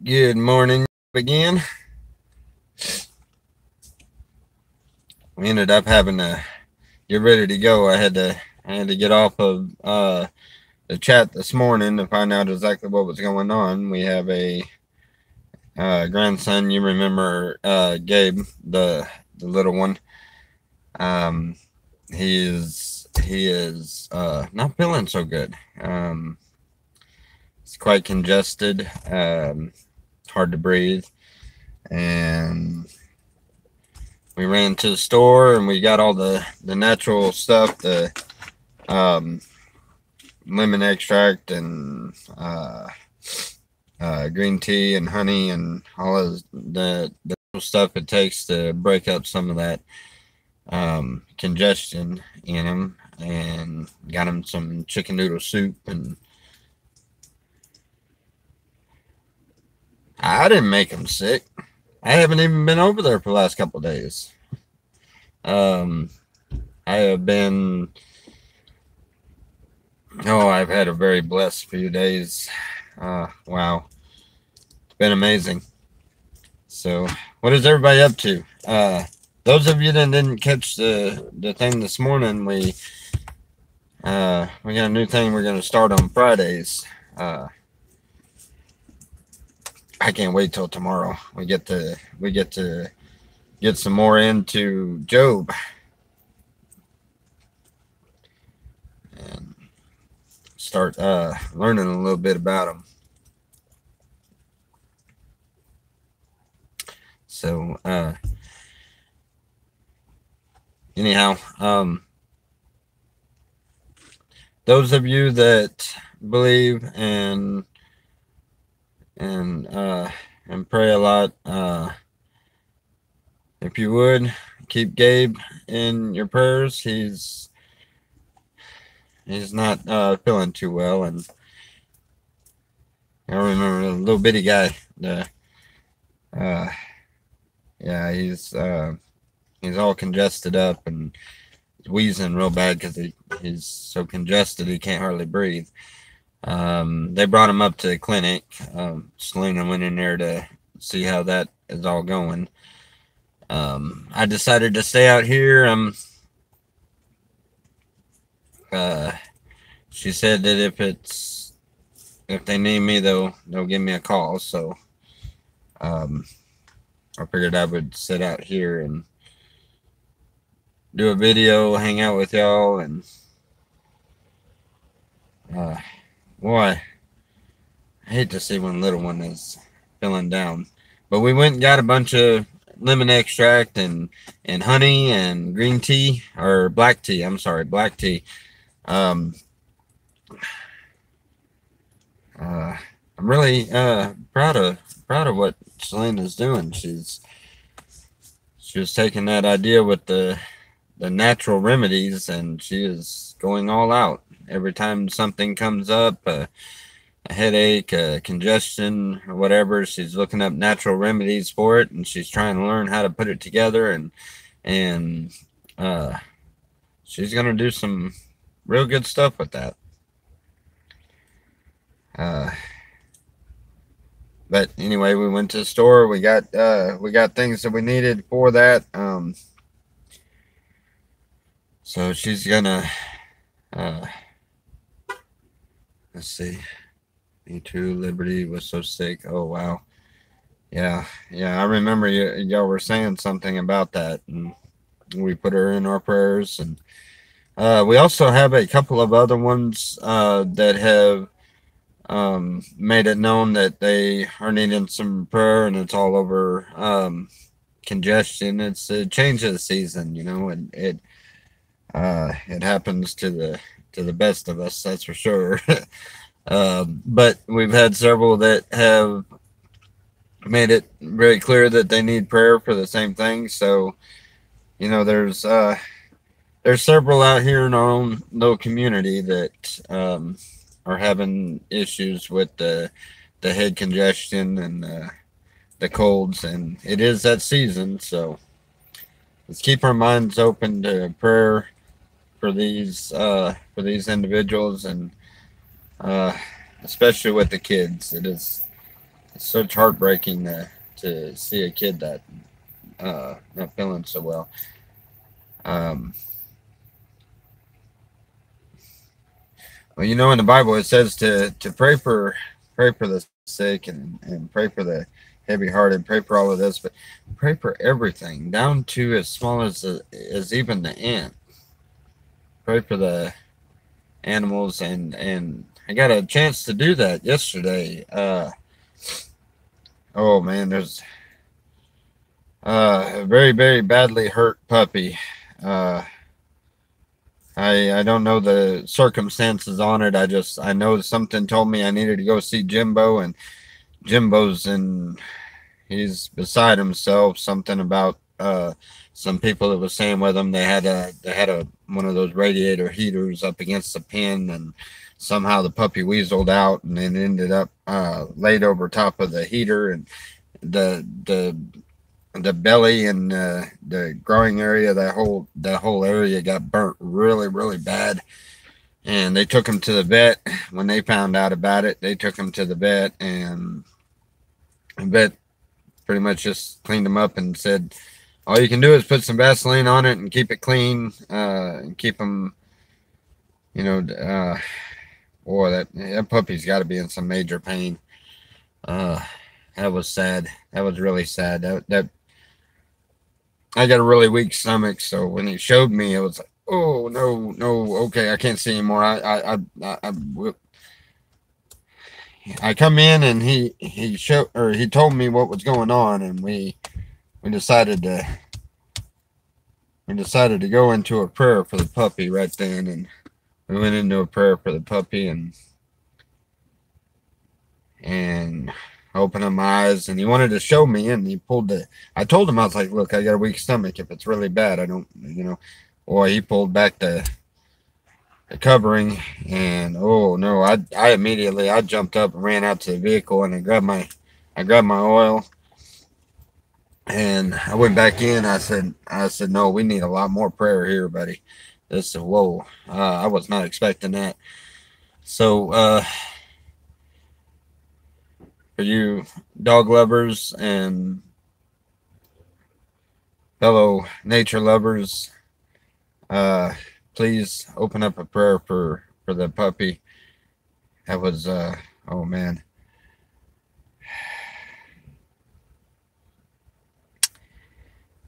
Good morning again. We ended up having to get ready to go. I had to get off of the chat this morning to find out exactly what was going on. We have a grandson. You remember Gabe, the little one. Um, he is not feeling so good. It's quite congested. Hard to breathe, and we ran to the store and we got all the natural stuff, the um, lemon extract and green tea and honey and all of the stuff it takes to break up some of that congestion in him, and got him some chicken noodle soup. And I didn't make him sick. I haven't even been over there for the last couple of days. Um, I have been. Oh, I've had a very blessed few days. Wow, it's been amazing. So, what is everybody up to? Those of you that didn't catch the thing this morning, we got a new thing we're going to start on Fridays. I can't wait till tomorrow. We get to get some more into Job and start learning a little bit about him. So anyhow, those of you that believe and pray a lot, if you would keep Gabe in your prayers. He's not feeling too well, and I remember the little bitty guy. Yeah, he's all congested up and wheezing real bad because he's so congested he can't hardly breathe. They brought him up to the clinic. Selena went in there to see how that is all going. I decided to stay out here. She said that if they need me, they'll give me a call. So I figured I would sit out here and do a video, hang out with y'all, and boy, I hate to see when little one is feeling down. But we went and got a bunch of lemon extract and honey and green tea, or black tea. I'm sorry, black tea. I'm really proud of what Selena's doing. She was taking that idea with the natural remedies, and she is going all out. Every time something comes up, a headache, congestion, or whatever, she's looking up natural remedies for it, and she's trying to learn how to put it together, and she's gonna do some real good stuff with that. But anyway, we went to the store. We got things that we needed for that. So she's gonna let's see. Me too. Liberty was so sick. Oh wow. Yeah. I remember y'all were saying something about that, and we put her in our prayers. And we also have a couple of other ones that have made it known that they are needing some prayer, and it's all over congestion. It's a change of the season, and it happens to the best of us, that's for sure. But we've had several that have made it very clear that they need prayer for the same thing. So, there's several out here in our own little community that are having issues with the head congestion and the colds, and it is that season. So let's keep our minds open to prayer for these individuals, and especially with the kids. it's such heartbreaking to see a kid that not feeling so well. Um, well, you know, in the Bible it says to pray for the sick and pray for the heavy hearted, pray for all of this, but pray for everything down to as small as even the ant. Pray for the animals, and I got a chance to do that yesterday. Oh man, there's a very badly hurt puppy. Uh, I don't know the circumstances on it. I know something told me I needed to go see Jimbo, and Jimbo's in he's beside himself. Something about some people that was saying with him they had a one of those radiator heaters up against the pen, and somehow the puppy weaseled out and then ended up laid over top of the heater, and the the the belly and the growing area, that whole area got burnt really bad. And they took him to the vet. When they found out about it, they took him to the vet, and the vet pretty much just cleaned him up and said, all you can do is put some Vaseline on it and keep it clean, and keep him, you know, boy, that puppy's got to be in some major pain. Uh, that was sad. That was really sad. That I got a really weak stomach, so when he showed me, it was like, oh no, okay, I can't see anymore. I come in and he told me what was going on, and we decided to go into a prayer for the puppy right then, and we went into a prayer for the puppy, and I opened up my eyes, and he wanted to show me, and he pulled the. I told him, I was like, look, I got a weak stomach. If it's really bad, I don't, you know. Boy, he pulled back the covering, and oh no, I immediately I jumped up and ran out to the vehicle, and I grabbed my oil, and I went back in. I said, no, we need a lot more prayer here, buddy. This whoa, I was not expecting that. So for you dog lovers and fellow nature lovers, uh, please open up a prayer for the puppy. That was oh man.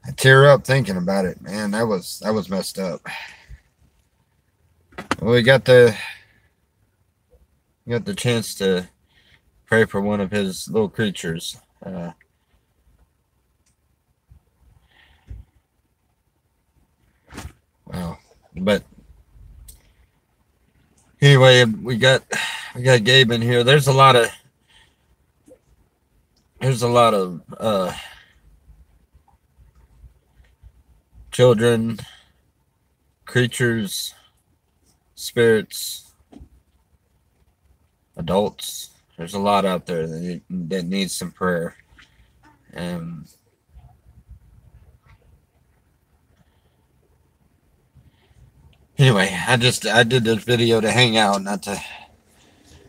I tear up thinking about it, man. That was messed up. Well, we got the chance to pray for one of his little creatures. Wow. But anyway, we got Gabe in here. There's a lot of children, creatures, spirits, adults. There's a lot out there that needs some prayer. And anyway, I did this video to hang out, not to,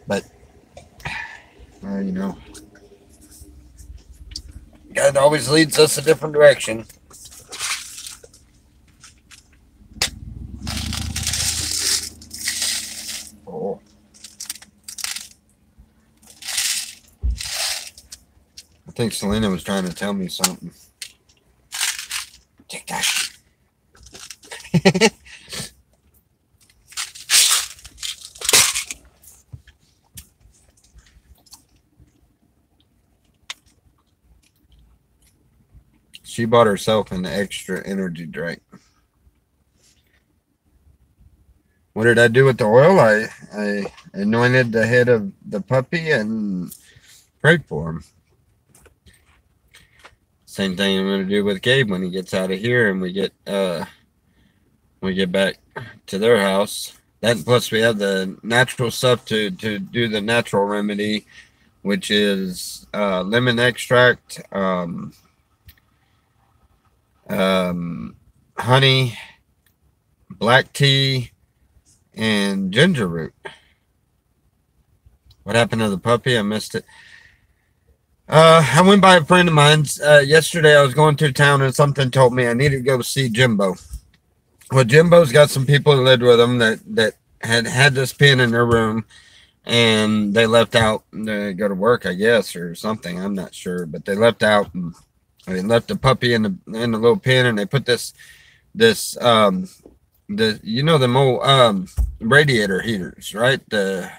but you know, God always leads us a different direction. Oh. I think Selena was trying to tell me something. Take that. She bought herself an extra energy drink. What did I do with the oil? I anointed the head of the puppy and prayed for him. Same thing I'm going to do with Gabe when he gets out of here and we get back to their house. That plus we have the natural stuff to do the natural remedy, which is lemon extract, honey, black tea, and ginger root. What happened to the puppy? I missed it. I went by a friend of mine's yesterday. I was going through town and something told me I needed to go see Jimbo. Well, Jimbo's got some people that lived with him that had this pin in their room, and they left out to go to work, I guess, or something. I'm not sure, but they left out and they left the puppy in the little pen, and they put this the old radiator heaters, right? The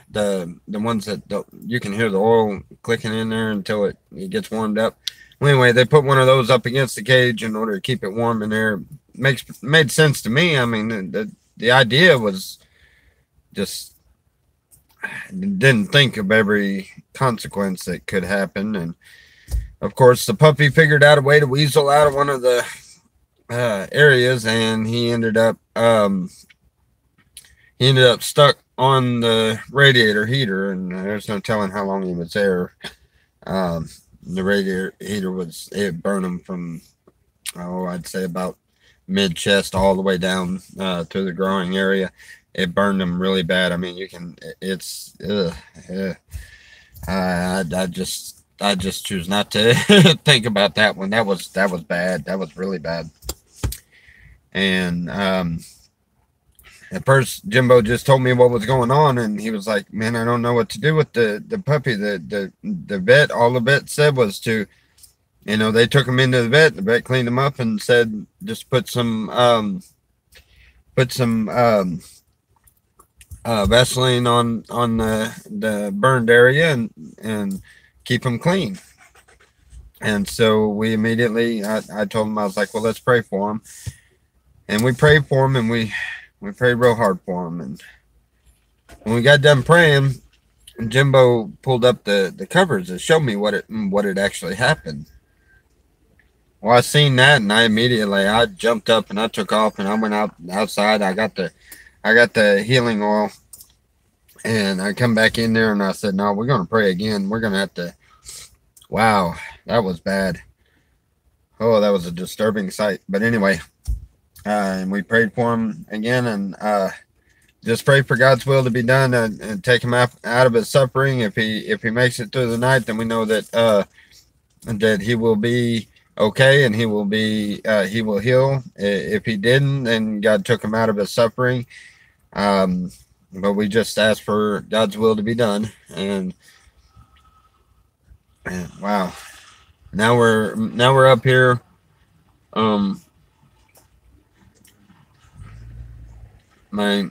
ones that you can hear the oil clicking in there until it gets warmed up. Well, anyway, they put one of those up against the cage in order to keep it warm in there. Made sense to me. I mean, the idea was just didn't think of every consequence that could happen, and of course, the puppy figured out a way to weasel out of one of the areas, and he ended up stuck on the radiator heater, and there's no telling how long he was there. The radiator heater it burned him from, I'd say about mid chest all the way down to the growing area. It burned him really bad. I mean, I just choose not to think about that one. That was bad. That was really bad. And at first, Jimbo just told me what was going on, and he was like, "Man, I don't know what to do with the puppy." The vet, all the vet said was to, they took him into the vet. The vet cleaned him up and said just put some Vaseline on the burned area and keep him clean. And so we immediately, I told him, I was like, well, let's pray for him. And we prayed for him, and we prayed real hard for him. And when we got done praying, Jimbo pulled up the covers to show me what had actually happened. Well, I seen that, and I jumped up and I took off and I went outside. I got the healing oil, and I come back in there and I said, no, we're going to pray again. We're going to have to. Wow, that was bad. Oh, that was a disturbing sight. But anyway, and we prayed for him again, and just pray for God's will to be done, and take him out of his suffering. If he makes it through the night, then we know that he will be okay, and he will heal. If he didn't, then God took him out of his suffering. But we just ask for God's will to be done, and wow, now we're up here. My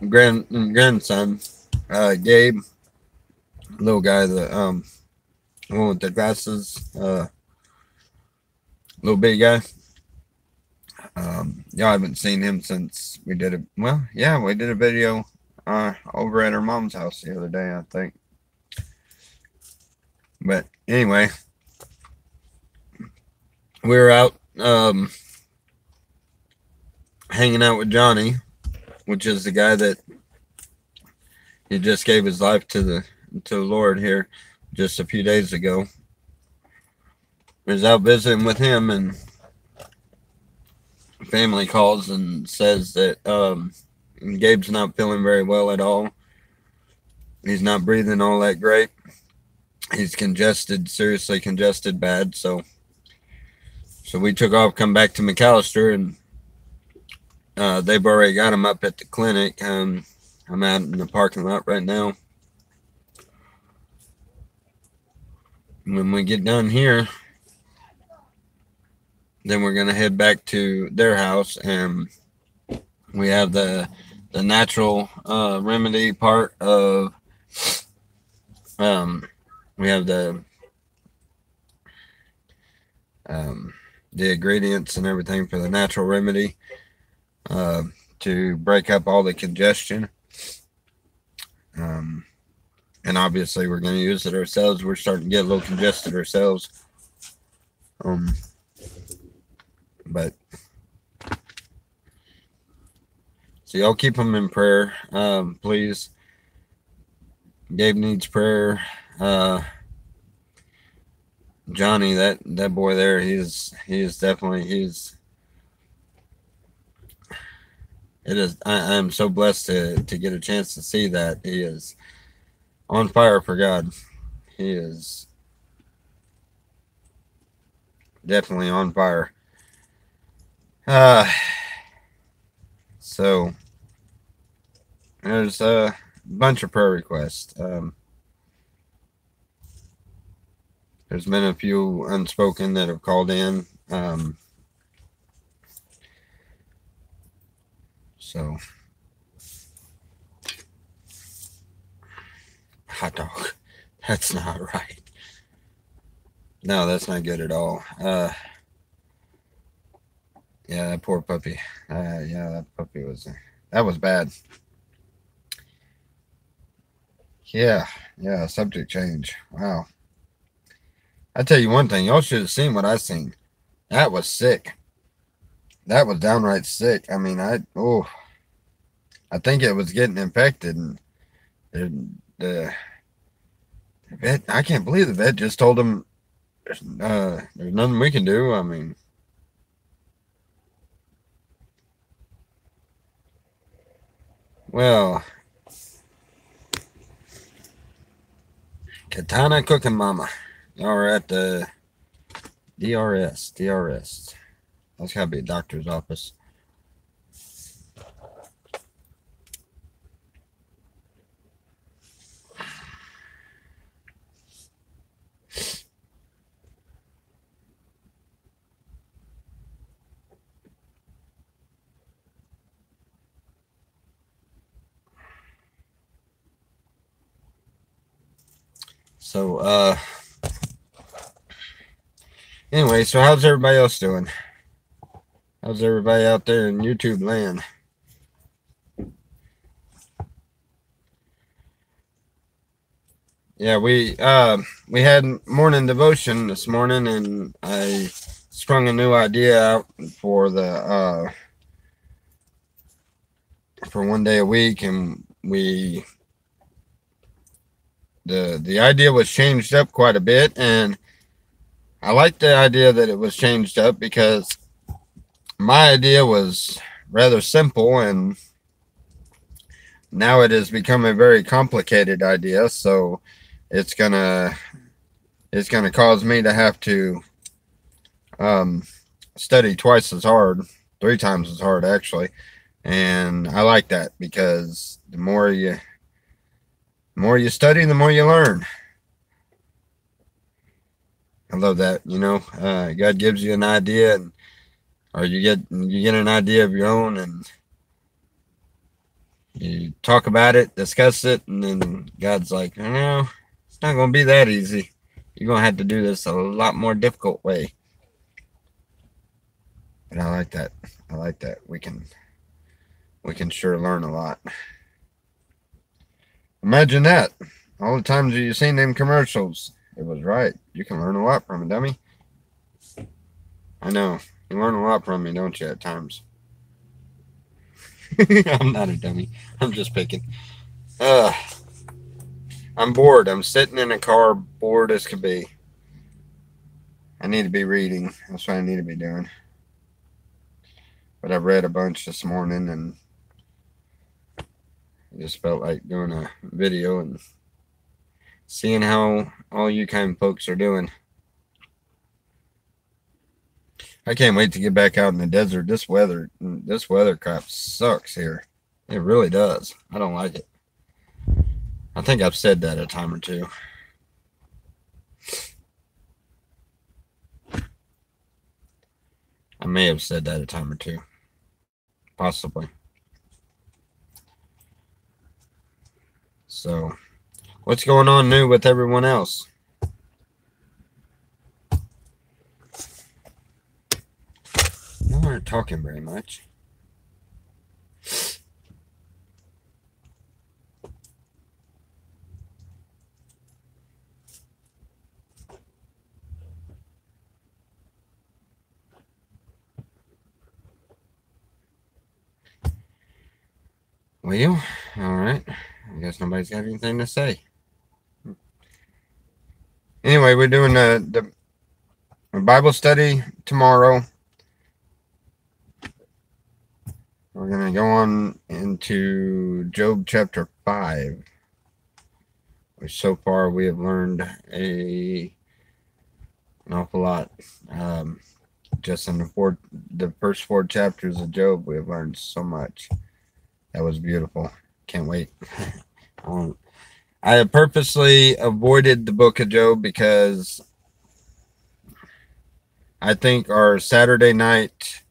grandson, Gabe, little guy, the one with the glasses, little big guy. Y'all haven't seen him since we did a video over at her mom's house the other day, I think. But anyway, we were out hanging out with Johnny, which is the guy that he just gave his life to the Lord here just a few days ago. I was out visiting with him, and family calls and says that Gabe's not feeling very well at all. He's not breathing all that great. He's congested, seriously congested bad. So we took off, come back to McAlester, and they've already got him up at the clinic. I'm out in the parking lot right now. When we get done here, then we're going to head back to their house, and we have the natural remedy part of we have the ingredients and everything for the natural remedy to break up all the congestion. And obviously we're going to use it ourselves. We're starting to get a little congested ourselves. But so y'all keep them in prayer, please. Gabe needs prayer. Johnny, that boy there, he is definitely I am so blessed to get a chance to see that. He is on fire for God. He is definitely on fire. So there's a bunch of prayer requests. There's been a few unspoken that have called in. So hot dog. That's not right. No, that's not good at all. Yeah, that poor puppy. Yeah, that puppy that was bad. Yeah, subject change. Wow. I tell you one thing, y'all should have seen what I seen. That was sick. That was downright sick. I mean, I think it was getting infected, and the vet. I can't believe the vet just told him there's nothing we can do. I mean, well, Katana Cooking Mama. Y'all are at the DRS. That's gotta be a doctor's office. So, anyway, so how's everybody else doing? How's everybody out there in YouTube land? Yeah, we had morning devotion this morning, and I sprung a new idea out for the for one day a week, and the idea was changed up quite a bit, and I like the idea that it was changed up because my idea was rather simple, and now it has become a very complicated idea. So it's gonna cause me to have to study twice as hard, 3 times as hard actually, and I like that because the more you study, the more you learn. I love that. God gives you an idea, or you get an idea of your own, and you talk about it, discuss it, and then God's like, no, it's not going to be that easy. You're going to have to do this a lot more difficult way. And I like that. We can sure learn a lot. Imagine that. All the times you've seen them commercials, it was right. You can learn a lot from it, dummy. I know. You learn a lot from me, don't you, at times? I'm not a dummy. I'm just picking. I'm bored. I'm sitting in a car, bored as could be. I need to be reading. That's what I need to be doing. But I've read a bunch this morning, and I just felt like doing a video and seeing how all you kind of folks are doing. I can't wait to get back out in the desert. This weather crap sucks here. It really does. I don't like it. I think I've said that a time or two. I may have said that a time or two. Possibly. So, what's going on new with everyone else? You aren't talking very much. Well, all right. I guess nobody's got anything to say. Anyway, we're doing the Bible study tomorrow. We're going to go on into Job chapter 5, which so far we have learned a an awful lot. Just in the first 4 chapters of Job, we have learned so much. That was beautiful. Can't wait. I have purposely avoided the book of Job because I think our Saturday night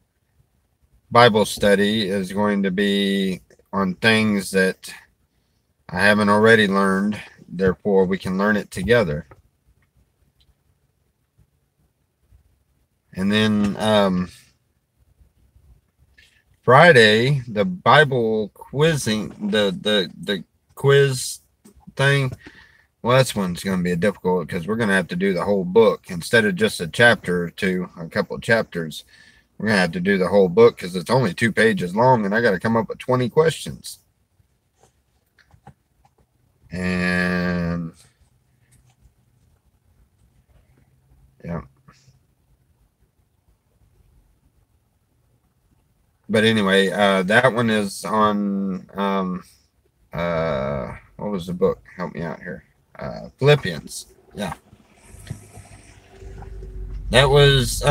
Bible study is going to be on things that I haven't already learned. Therefore, we can learn it together. And then Friday, the Bible quizzing, the quiz thing. Well, that's one's going to be difficult because we're going to have to do the whole book instead of just a chapter or two, a couple of chapters. We're going to have to do the whole book because it's only 2 pages long, and I got to come up with 20 questions. And yeah. But anyway, that one is on what was the book? Help me out here. Philippians. Yeah. That was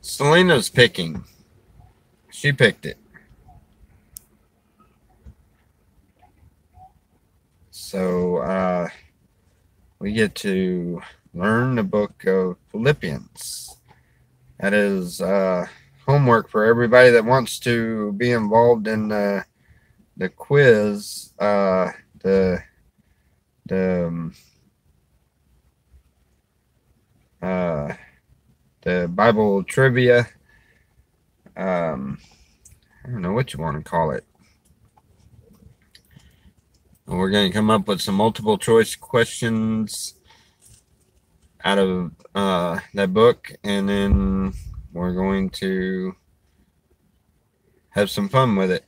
Selena's picking. She picked it. So we get to learn the book of Philippians. That is homework for everybody that wants to be involved in the quiz, the Bible trivia. I don't know what you want to call it. We're going to come up with some multiple choice questions out of that book, and then we're going to have some fun with it.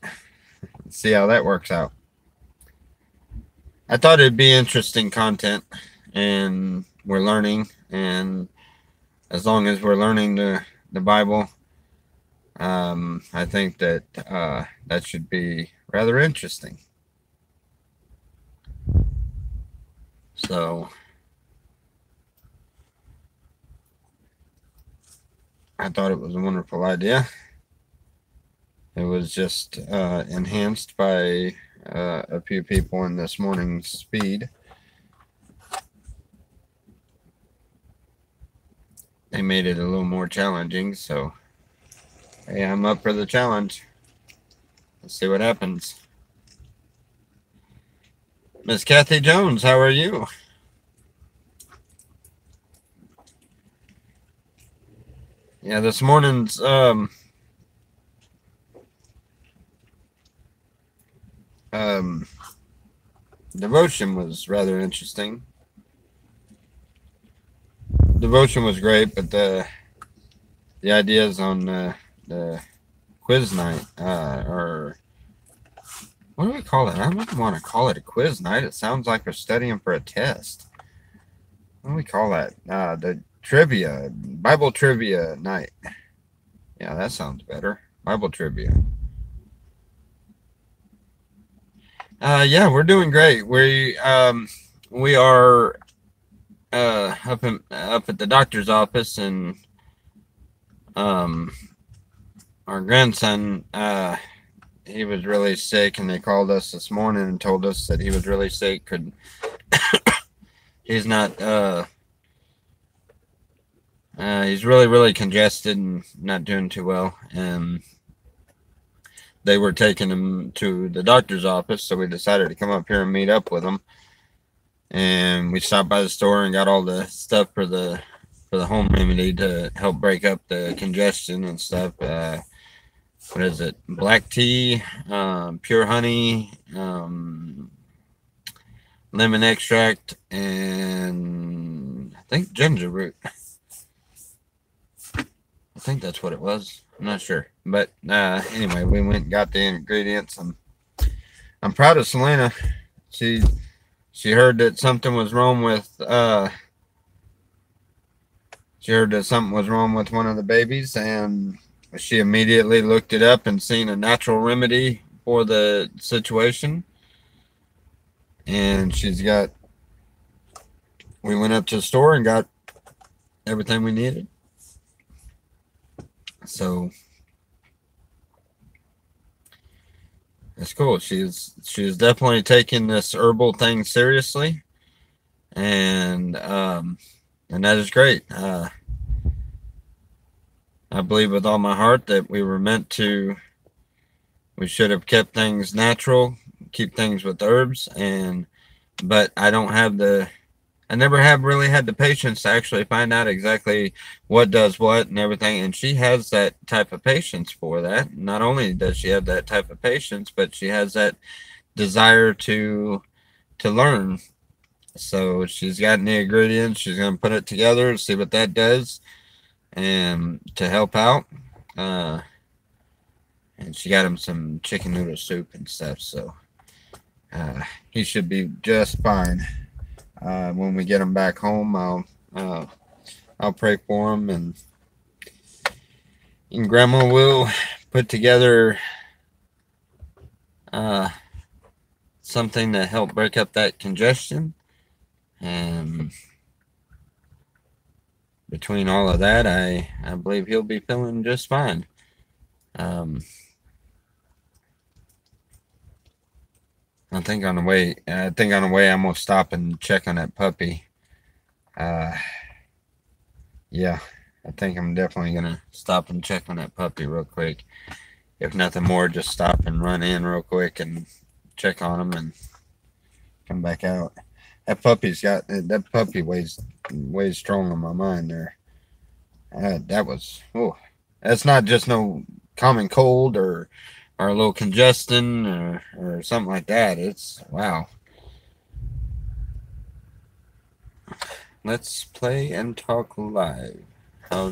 See how that works out. I thought it'd be interesting content, and we're learning, and as long as we're learning the Bible, I think that that should be rather interesting. So I thought it was a wonderful idea. It was just enhanced by a few people in this morning's speed. They made it a little more challenging, so hey, I'm up for the challenge. Let's see what happens. Miss Kathy Jones, how are you? Yeah, this morning's devotion was rather interesting. Devotion was great, but the ideas on the quiz night or what do we call it? I wouldn't want to call it a quiz night. It sounds like we're studying for a test. What do we call that? The trivia, Bible trivia night. Yeah, that sounds better. Bible trivia. Yeah, we're doing great. We are up at the doctor's office, and our grandson he was really sick, and they called us this morning and told us that he was really sick. He's not he's really congested and not doing too well, and they were taking him to the doctor's office, so we decided to come up here and meet up with him. And we stopped by the store and got all the stuff for the home remedy to help break up the congestion and stuff. What is it? Black tea, pure honey, lemon extract, and I think ginger root. I think that's what it was. I'm not sure. But anyway, we went and got the ingredients, and I'm proud of Selena. She heard that something was wrong with one of the babies, and she immediately looked it up and seen a natural remedy for the situation. And we went up to the store and got everything we needed. So it's cool. She's definitely taking this herbal thing seriously, and that is great. I believe with all my heart that we should have kept things natural, keep things with herbs, but I never have really had the patience to actually find out exactly what does what and everything. And she has that type of patience for that. Not only does she have that type of patience, but she has that desire to learn. So she's got the ingredients. She's going to put it together and see what that does, and to help out. And she got him some chicken noodle soup and stuff. So he should be just fine. When we get him back home, I'll pray for him, and Grandma will put together something to help break up that congestion. And between all of that, I believe he'll be feeling just fine. I think on the way I'm gonna stop and check on that puppy. Yeah, I think I'm definitely gonna stop and check on that puppy real quick. If nothing more, just stop and run in real quick and check on him and come back out. That puppy weighs strong on my mind there. That's not just no common cold or a little congestion or something like that. It's wow. Let's play and talk live. How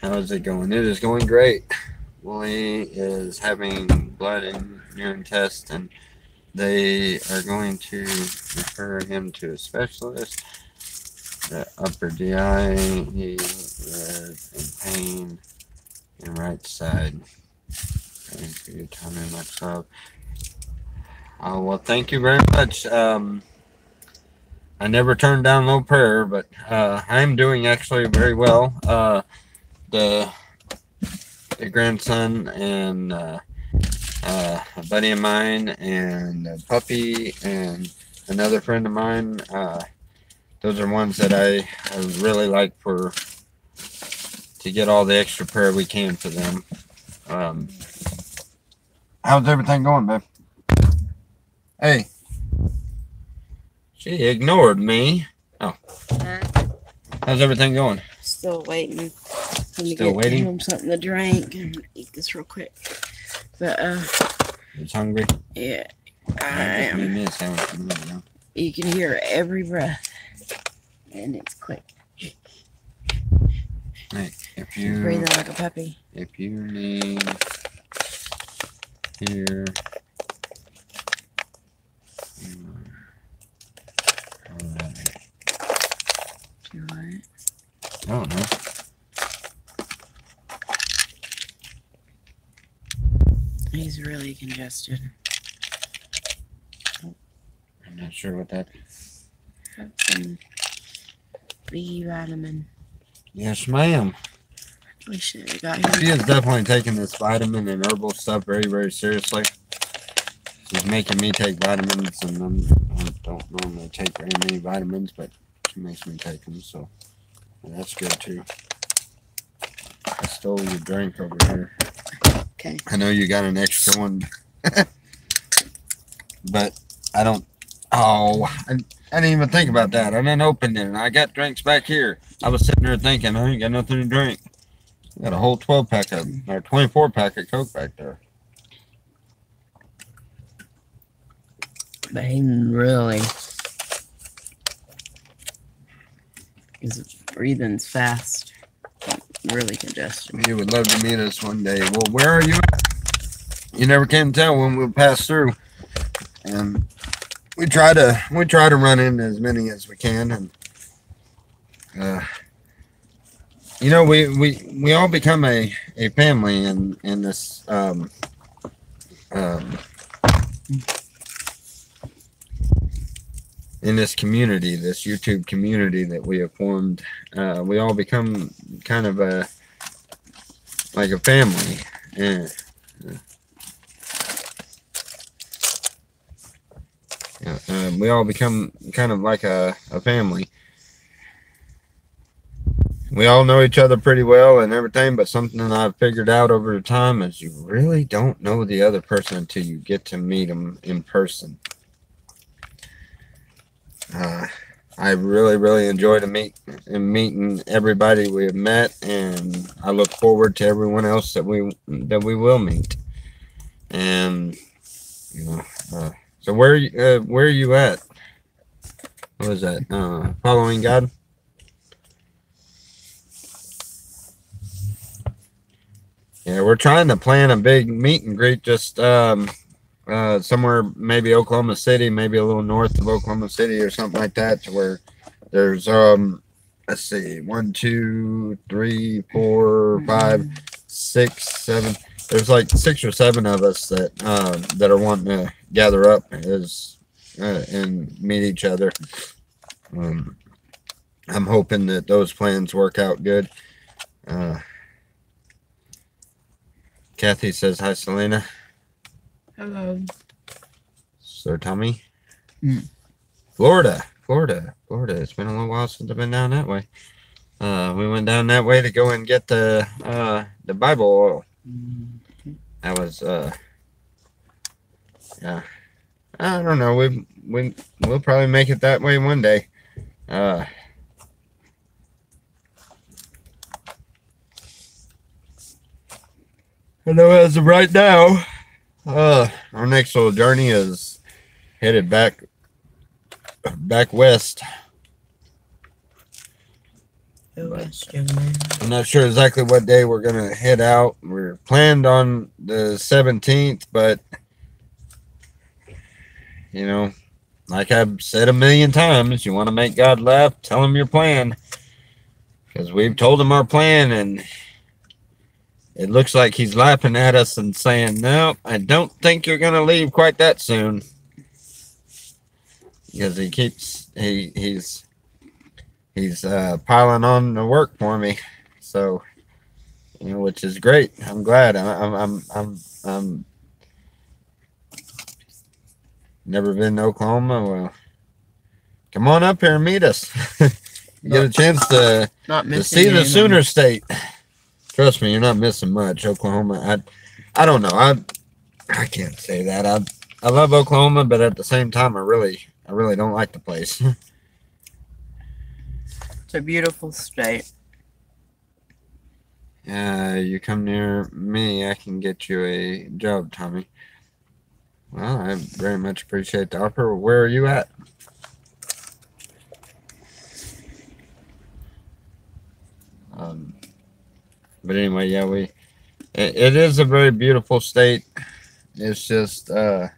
is it going? It is going great. Willie is having blood and urine tests, and they are going to refer him to a specialist. The upper GI, he is in pain in right side. Thank you, Tommy, much love. Well, thank you very much. I never turned down no prayer, but I'm doing actually very well. The grandson and a buddy of mine and a puppy and another friend of mine, those are ones that I really like to get all the extra prayer we can for them. How's everything going, babe? Hey. She ignored me. Oh. How's everything going? Still waiting. Still waiting? Him something to drink and eat this real quick. But He's hungry? Yeah. I am. You can hear every breath. And it's quick. Hey, if you breathing like a puppy. If you need here. You want it? I don't know. He's really congested. I'm not sure what that is. Have some B vitamin. Yes, ma'am. We should have got him. She is definitely taking this vitamin and herbal stuff very, very seriously. She's making me take vitamins, and I don't normally take very many vitamins, but she makes me take them, so that's good too. I stole your drink over here. Okay. I know you got an extra one, but I don't. Oh, I didn't even think about that. I didn't open it, and I got drinks back here. I was sitting there thinking, I ain't got nothing to drink. I got a whole 12-pack of, or 24-pack of Coke back there. But he really his breathing's fast. Really congested. You would love to meet us one day. Well, where are you at? You never can tell when we'll pass through. And we try to run into as many as we can, and you know, we all become a family in this in this community, this YouTube community that we have formed, we all become kind of like a family. Yeah. We all become kind of like a family. We all know each other pretty well and everything, but something that I've figured out over the time is you really don't know the other person until you get to meet them in person. I really enjoyed meeting everybody we have met, and I look forward to everyone else that we will meet. And you know, so where are you at? What was that? Following God. Yeah, we're trying to plan a big meet and greet, just somewhere, maybe Oklahoma City, maybe a little north of Oklahoma City or something like that, to where there's let's see, 1, 2, 3, 4, 5, 6, 7. There's like 6 or 7 of us that are wanting to gather up and meet each other. I'm hoping that those plans work out good. Kathy says hi, Selena. Hello. Sir Tommy. Florida. It's been a little while since I've been down that way. We went down that way to go and get the Bible oil. That was yeah. I don't know. We'll probably make it that way one day. I know as of right now, our next little journey is headed back west. I'm not sure exactly what day we're gonna head out. We're planned on the 17th, but you know, like I've said a million times, you want to make God laugh, tell him your plan, because we've told him our plan, and it looks like he's laughing at us and saying, "No, I don't think you're gonna leave quite that soon," because he keeps he's piling on the work for me, so you know, which is great. I'm glad. I'm never been to Oklahoma. Well, come on up here and meet us. You get a chance to see the Sooner State. Trust me, you're not missing much. Oklahoma, I don't know. I can't say that. I love Oklahoma, but at the same time, I really don't like the place. It's a beautiful state. You come near me, I can get you a job, Tommy. Well, I very much appreciate the offer. Where are you at? But anyway, yeah, it is a very beautiful state. It's just, I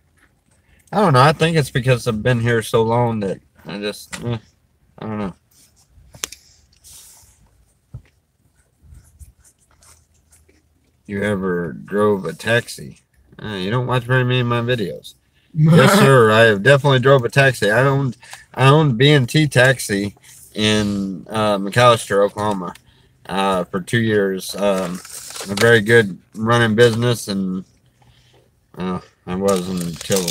don't know. I think it's because I've been here so long that I just, I don't know. You ever drove a taxi? You don't watch very many of my videos. Yes, sir. I have definitely drove a taxi. I owned B&T Taxi in McAlester, Oklahoma, for 2 years. A very good running business, and I wasn't until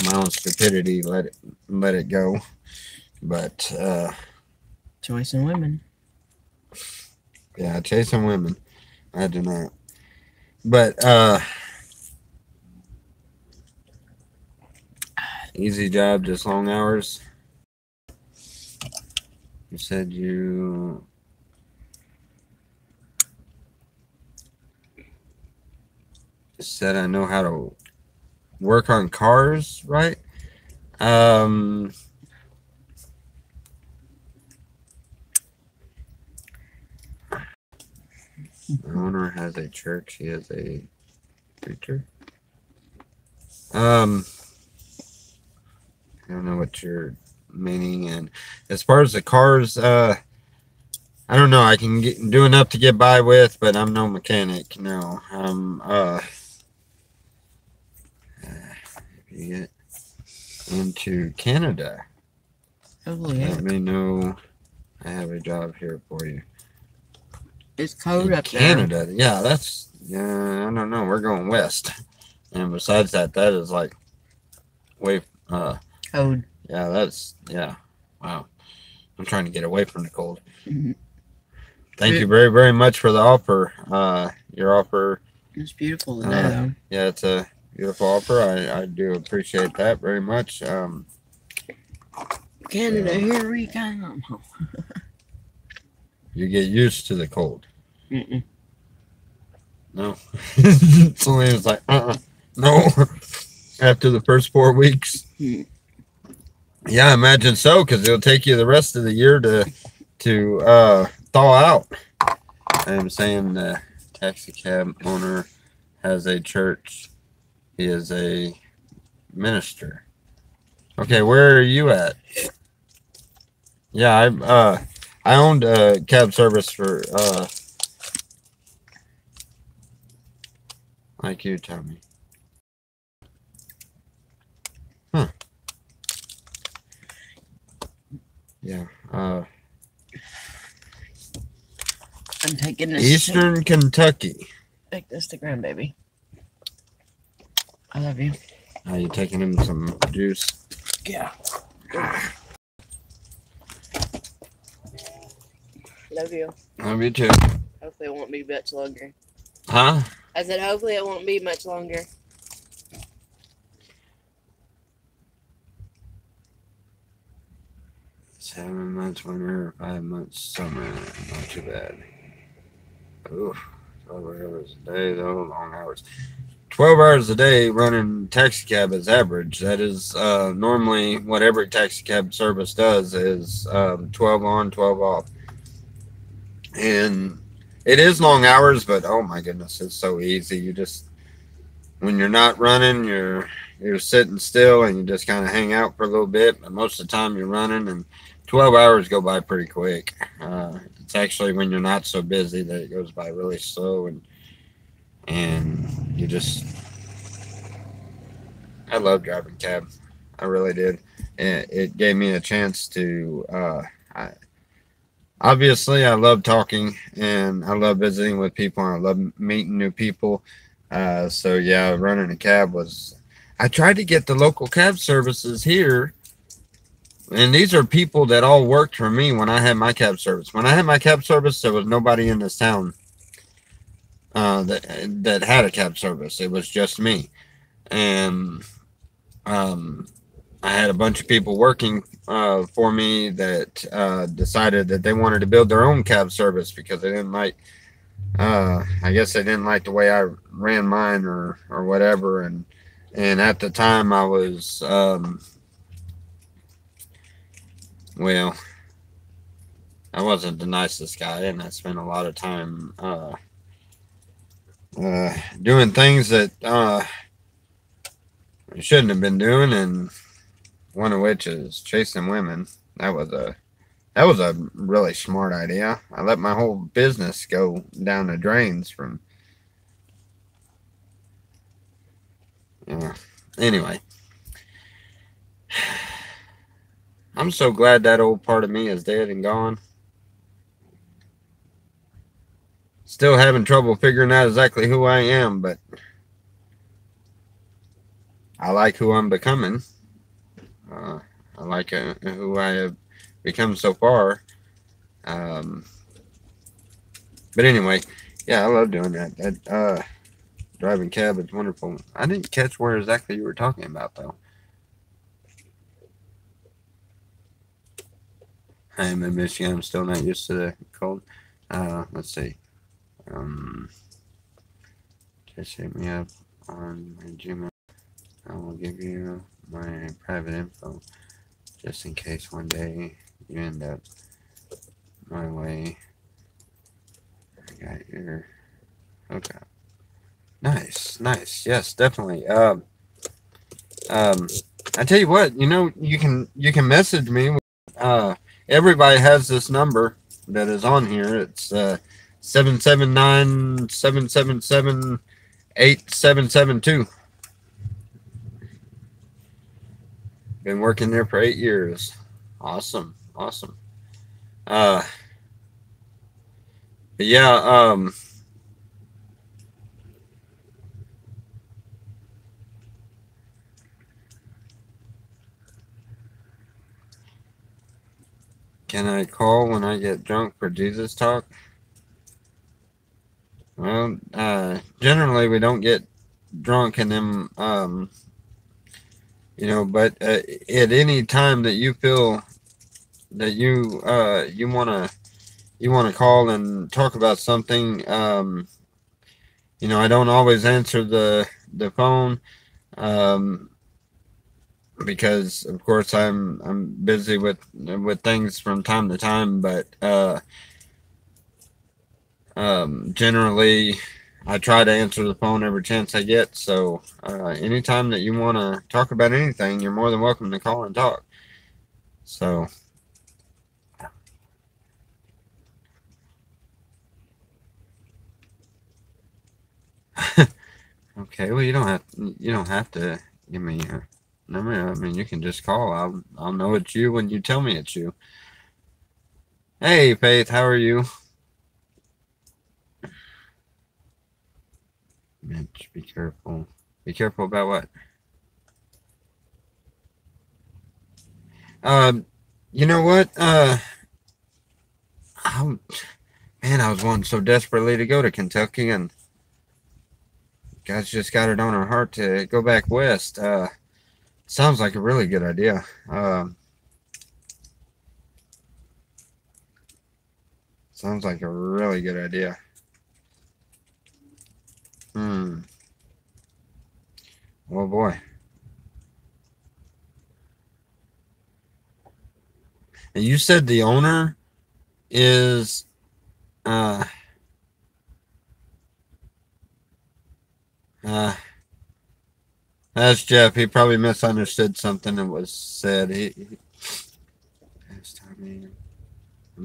my own stupidity let it go. But chasing women. Yeah, chasing women. I do not. But easy job, just long hours. You said you said I know how to work on cars, right? The owner has a church. He is a preacher. I don't know what you're meaning. And as far as the cars, I don't know. I can do enough to get by with, but I'm no mechanic. No. If you get into Canada, Let me know. I have a job here for you. It's cold up Canada. There. Yeah, that's, yeah, I don't know. We're going west. And besides that, that is like way, cold. Yeah, that's, yeah. Wow. I'm trying to get away from the cold. Thank you very, very much for the offer. Your offer. It's beautiful today. Yeah, it's a beautiful offer. I do appreciate that very much. Canada, here we come. You get used to the cold. No. So it was like, no. After the first 4 weeks. Yeah, I imagine so, because it'll take you the rest of the year to thaw out. I'm saying the taxi cab owner has a church. He is a minister. Okay, where are you at? Yeah, I owned a cab service for like you, Tommy. Huh. Yeah. I'm taking this Eastern Kentucky. Take this to grandbaby. I love you. Are you taking him some juice? Yeah. Love you. Love you too. Hopefully it won't be much longer. Huh? I said hopefully it won't be much longer. Seven months winter, 5 months summer. Not too bad. Oof. 12 hours a day, though. Long hours. 12 hours a day running taxi cab is average. That is normally what every taxi cab service does is 12 on, 12 off. And it is long hours, but oh my goodness, it's so easy. You just, when you're not running, you're sitting still and you just kind of hang out for a little bit. But most of the time you're running, and 12 hours go by pretty quick. It's actually when you're not so busy that it goes by really slow, and you just, I love driving cab. I really did. And it gave me a chance to, obviously I love talking and I love visiting with people and I love meeting new people. So yeah, running a cab was, I tried to get the local cab services here, and these are people that all worked for me when I had my cab service. When I had my cab service, there was nobody in this town that had a cab service. It was just me. And I had a bunch of people working for me that decided that they wanted to build their own cab service because they didn't like, I guess they didn't like the way I ran mine or whatever. And at the time I was, well, I wasn't the nicest guy, and I spent a lot of time doing things that I shouldn't have been doing, and one of which is chasing women. That was a really smart idea. I let my whole business go down the drains from, yeah. Anyway, I'm so glad that old part of me is dead and gone. Still having trouble figuring out exactly who I am, but I like who I'm becoming. I like who I have become so far. But anyway, yeah, I love doing that. Driving cab is wonderful. I didn't catch where exactly you were talking about, though. I am in Michigan. I'm still not used to the cold. Let's see. Just hit me up on my Gmail. I will give you my private info just in case one day you end up my way. I got your hookup. Nice. Yes, definitely. I tell you what, you can message me. Everybody has this number that is on here. It's 779-777-8772. Been working there for 8 years. Awesome. Awesome. But yeah, can I call when I get drunk for Jesus talk? Well, generally we don't get drunk in them, you know, but at any time that you feel that you wanna call and talk about something, you know, I don't always answer the phone, um, because of course I'm busy with things from time to time, but generally I try to answer the phone every chance I get. So anytime that you want to talk about anything, you're more than welcome to call and talk. So okay, well you don't have to give me your number. I mean you can just call. I'll know it's you when you tell me it's you. Hey Faith, how are you? Mitch, be careful. Be careful about what? You know what? Man, I was wanting so desperately to go to Kentucky, and God's just got it on our heart to go back west. Sounds like a really good idea. Sounds like a really good idea. Oh boy. And you said the owner is that's Jeff. He probably misunderstood something that was said. Am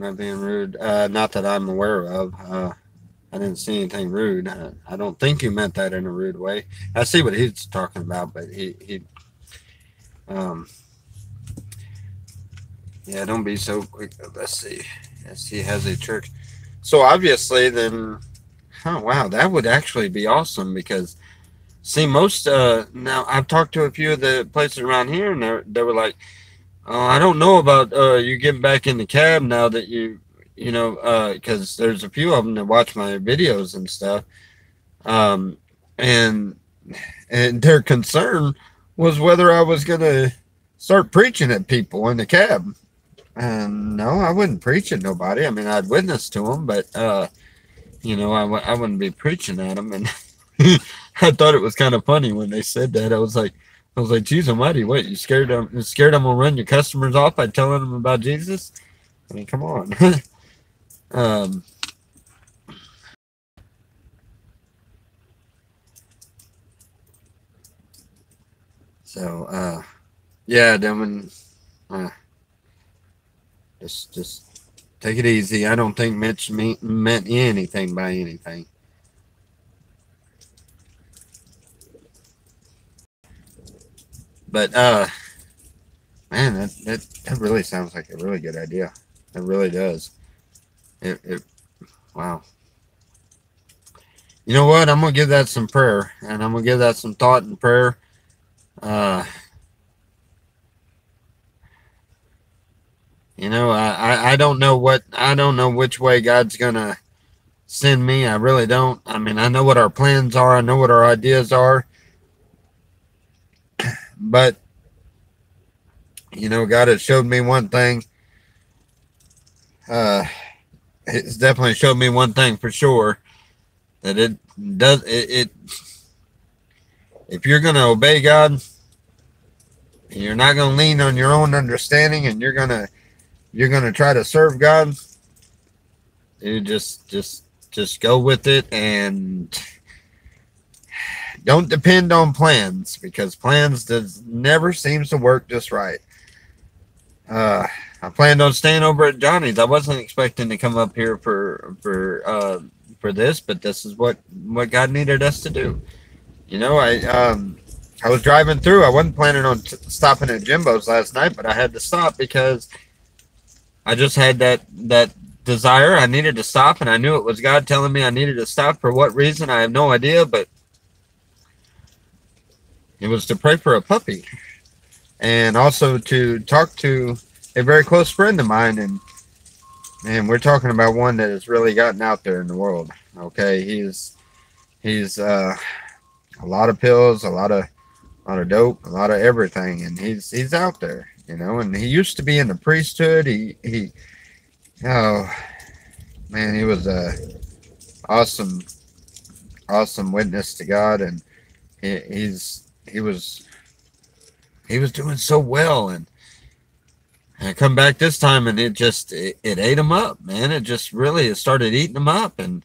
I being rude? Not that I'm aware of. I didn't see anything rude. I don't think he meant that in a rude way. I see what he's talking about, but yeah, don't be so quick. Let's see. Yes, he has a church. So obviously, then, oh wow, that would actually be awesome because, see, most now I've talked to a few of the places around here, and they were like, "Oh, I don't know about you getting back in the cab now that you know, because there's a few of them that watch my videos and stuff, and their concern was whether I was gonna start preaching at people in the cab." And no, I wouldn't preach at nobody. I mean, I'd witness to them, but you know, I wouldn't be preaching at them. And I thought it was kind of funny when they said that. I was like, geez almighty, what, you scared them? Scared I'm gonna run your customers off by telling them about Jesus? I mean, come on. So yeah, Devin, just take it easy. I don't think Mitch meant anything by anything. But man, that really sounds like a really good idea. It really does. Wow. You know what? I'm gonna give that some prayer, and I'm gonna give that some thought and prayer. You know, I don't know which way God's gonna send me. I really don't. I mean, I know what our plans are. I know what our ideas are. But you know, God has showed me one thing. It's definitely showed me one thing for sure, that it does it if you're going to obey God, you're not going to lean on your own understanding, and you're going to try to serve God, you just go with it, and don't depend on plans, because plans never seems to work just right. I planned on staying over at Johnny's. I wasn't expecting to come up here for this, but this is what God needed us to do. You know, I was driving through. I wasn't planning on stopping at Jimbo's last night, but I had to stop because I just had that desire. I needed to stop, and I knew it was God telling me I needed to stop. For what reason, I have no idea, but it was to pray for a puppy, and also to talk to a very close friend of mine, and we're talking about one that has really gotten out there in the world. Okay, he's a lot of pills, a lot of dope, a lot of everything, and he's out there, you know. And he used to be in the priesthood. He oh man, he was a awesome witness to God, and he was doing so well. And I come back this time, and it ate him up, man. It just really started eating him up, and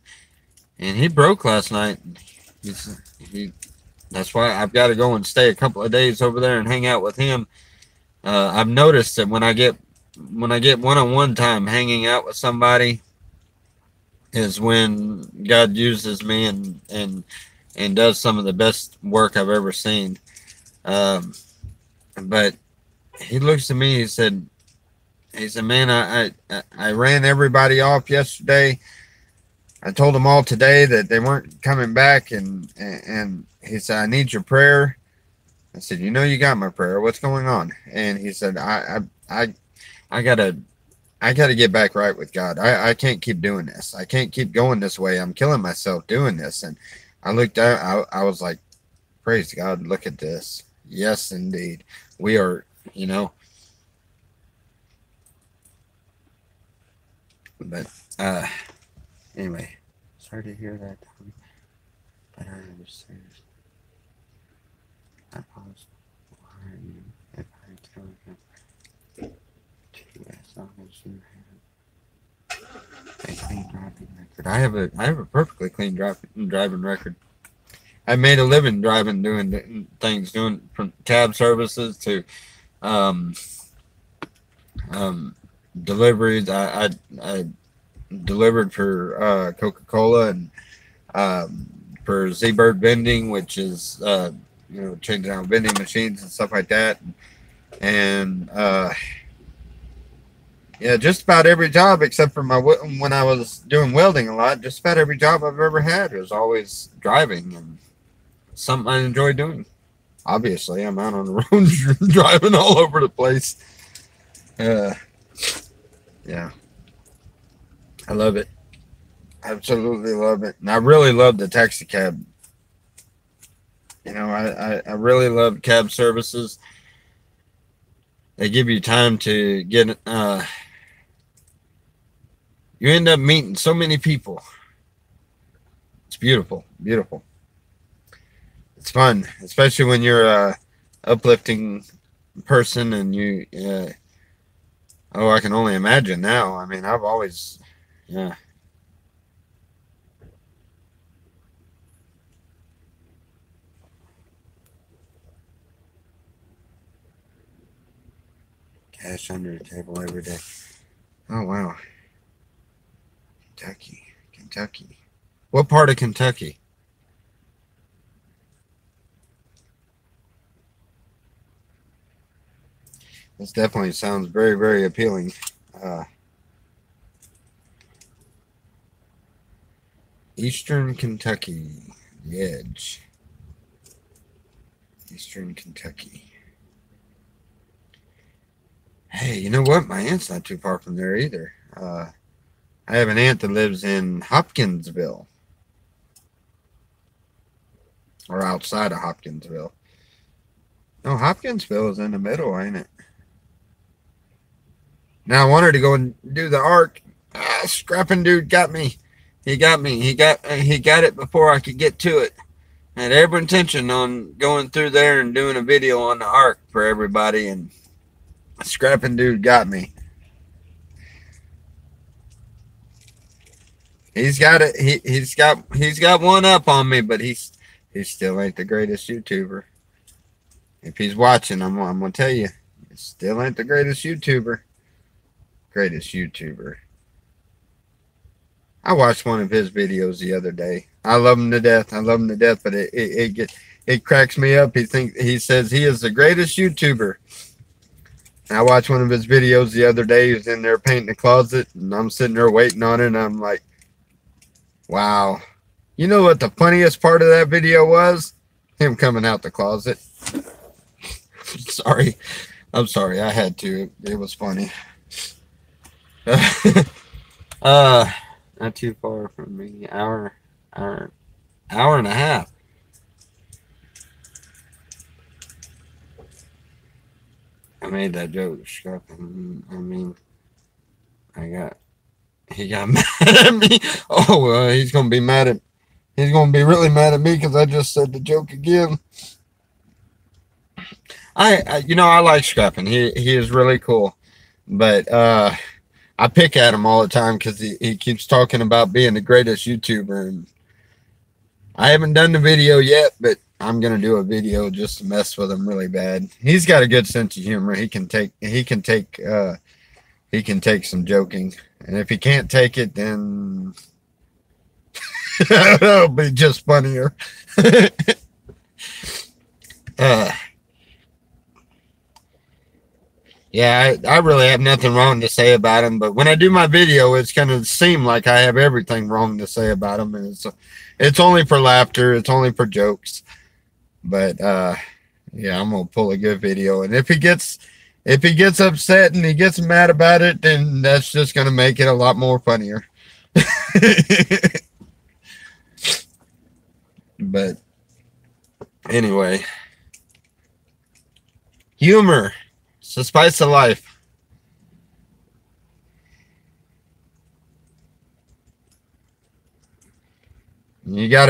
he broke last night. That's why I've got to go and stay a couple of days over there and hang out with him. I've noticed that when I get one-on-one time hanging out with somebody is when God uses me and does some of the best work I've ever seen. But he looks at me, he said, man, I ran everybody off yesterday. I told them all today that they weren't coming back, and he said, I need your prayer. I said, you know, you got my prayer. What's going on? And he said, I gotta get back right with God. I can't keep doing this. I can't keep going this way. I'm killing myself doing this. And I looked out, I was like, praise God, look at this. Yes, indeed. We are, you know. But anyway, sorry to hear that, Tommy. But I understand. I apologize for you if I tell him to, as long as you have a clean driving record. I have a perfectly clean driving record. I made a living driving, doing things, doing from cab services to deliveries. I delivered for Coca-Cola and for Z-Bird Vending, which is you know, changing out vending machines and stuff like that. And yeah, just about every job except for when I was doing welding a lot. Just about every job I've ever had was always driving, and something I enjoy doing. Obviously, I'm out on the road driving all over the place. Yeah, I love it. Absolutely love it. And I really love the taxi cab. You know, I really love cab services. They give you time to get, you end up meeting so many people. It's beautiful, beautiful. It's fun, especially when you're a uplifting person and you, oh, I can only imagine now. I mean, I've always, yeah. Cash under the table every day. Oh, wow. Kentucky. What part of Kentucky? This definitely sounds very, very appealing. Eastern Kentucky, the edge. Eastern Kentucky. Hey, you know what? My aunt's not too far from there either. I have an aunt that lives in Hopkinsville. Or outside of Hopkinsville. No, Hopkinsville is in the middle, ain't it? Now I wanted to go and do the arc. Scrapping dude got me. He got me. He got it before I could get to it. I had every intention on going through there and doing a video on the arc for everybody, and Scrapping dude got me. He's got it. He's got one up on me, but he still ain't the greatest YouTuber. If he's watching, I'm gonna tell you, he still ain't the greatest YouTuber. Greatest YouTuber. I watched one of his videos the other day. I love him to death. But it cracks me up. He says he is the greatest YouTuber. I watched one of his videos the other day. He was in there painting the closet, and I'm sitting there waiting on it, and I'm like, wow. You know what the funniest part of that video was? Him coming out the closet. Sorry. I'm sorry. I had to. It was funny. Not too far from me. Hour and a half. I made that joke. I mean, he got mad at me. Oh, he's gonna be mad at. He's gonna be really mad at me because I just said the joke again. I like Scrapping. He is really cool, but I pick at him all the time because he keeps talking about being the greatest YouTuber, and I haven't done the video yet, but I'm gonna do a video just to mess with him really bad. He's got a good sense of humor. He can take some joking, and if he can't take it, then it'll be just funnier. Yeah, I really have nothing wrong to say about him, but when I do my video, it's gonna seem like I have everything wrong to say about him, and it's only for laughter, it's only for jokes. But yeah, I'm gonna pull a good video, and if he gets upset and he gets mad about it, then that's just gonna make it a lot more funnier. But anyway, humor. It's the spice of life. You got,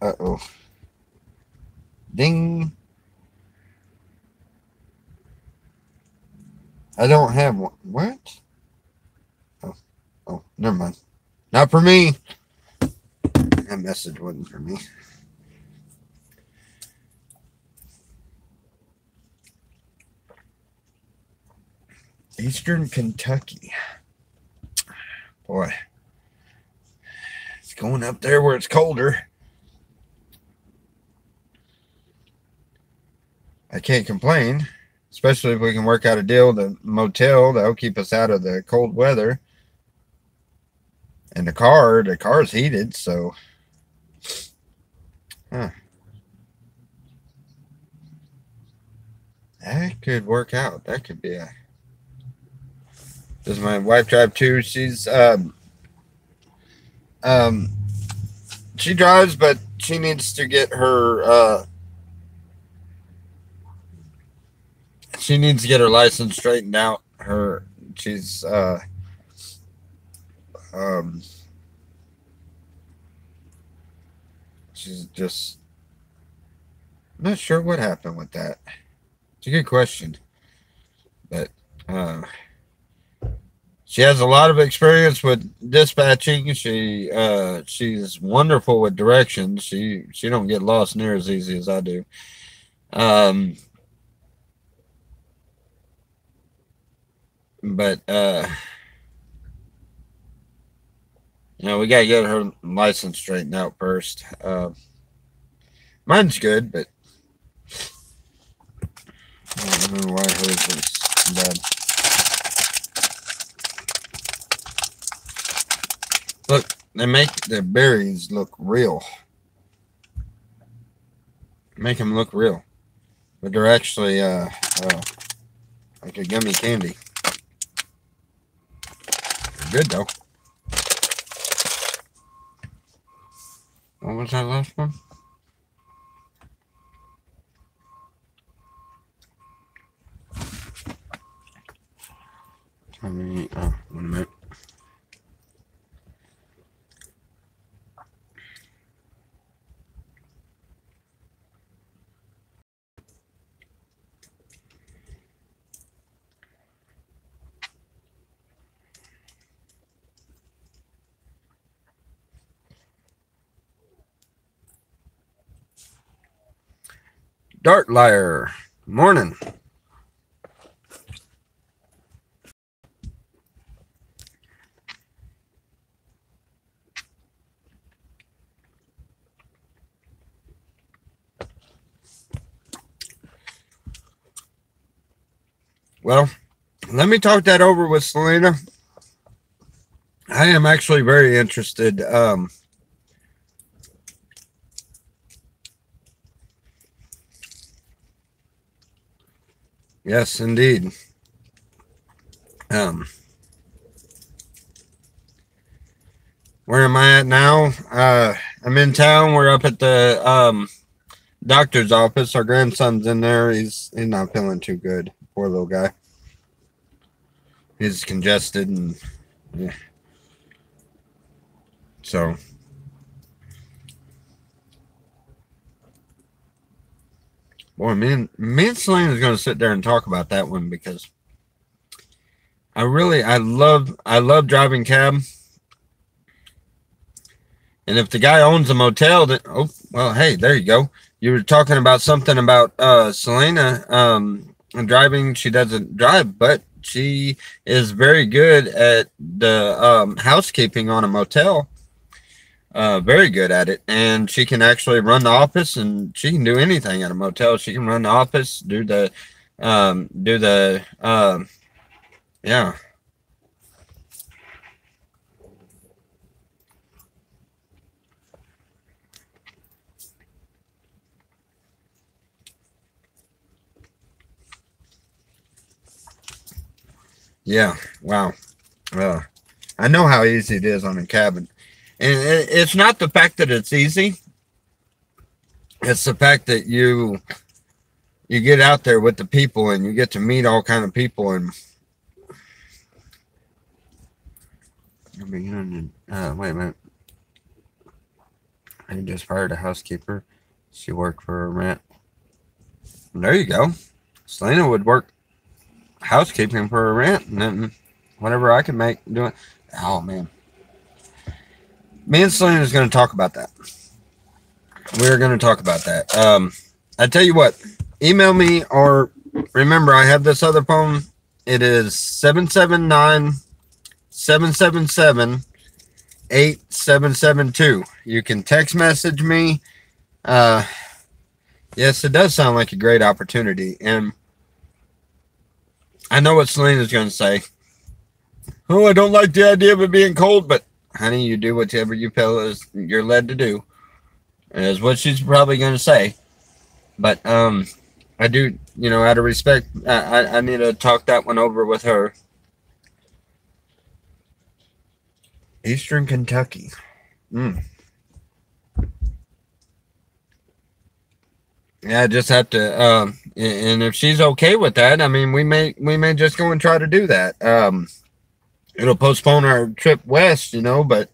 uh-oh. Ding. I don't have one. What? Oh, never mind. Not for me. That message wasn't for me. Eastern Kentucky. Boy. It's going up there where it's colder. I can't complain, especially if we can work out a deal with a motel that'll keep us out of the cold weather. And the car's heated, so that could work out. That could be a. Does my wife drive too? She's she drives, but she needs to get her she needs to get her license straightened out. She's just not sure what happened with that. It's a good question, but she has a lot of experience with dispatching. She's wonderful with directions. She don't get lost near as easy as I do. But we gotta get her license straightened out first. Mine's good, but I don't know why hers is bad. Look, they make the berries look real. Make them look real, but they're actually like a gummy candy. They're good though. What was that last one? Wait a minute. Dart Liar. Morning. Well, let me talk that over with Selena. I am actually very interested. Yes, indeed. Where am I at now? I'm in town. We're up at the doctor's office. Our grandson's in there. He's not feeling too good. Poor little guy. He's congested and yeah. So boy, me and Selena is going to sit there and talk about that one because I love driving cab. And if the guy owns a motel, then oh well, hey, there you go. You were talking about something about Selena driving. She doesn't drive, but she is very good at the housekeeping on a motel. Very good at it, and she can actually run the office, and she can do anything at a motel. She can run the office, yeah. Yeah, wow. I know how easy it is on a cabin. And it's not the fact that it's easy. It's the fact that you get out there with the people and you get to meet all kind of people. And wait a minute. I just fired a housekeeper. She worked for a rent. There you go. Selena would work housekeeping for a rent, and then whatever I can make doing. Oh man, me and Selena is going to talk about that. We're going to talk about that. I tell you what, email me, or remember I have this other phone. It is 779-777-8772. You can text message me. Yes, it does sound like a great opportunity, and I know what Selena's going to say. Oh, I don't like the idea of it being cold, but honey, you do whatever you feel you're led to do. Is what she's probably going to say. But I do, out of respect, I need to talk that one over with her. Eastern Kentucky. Yeah, I just have to, and if she's okay with that, I mean, we may just go and try to do that. It'll postpone our trip west, but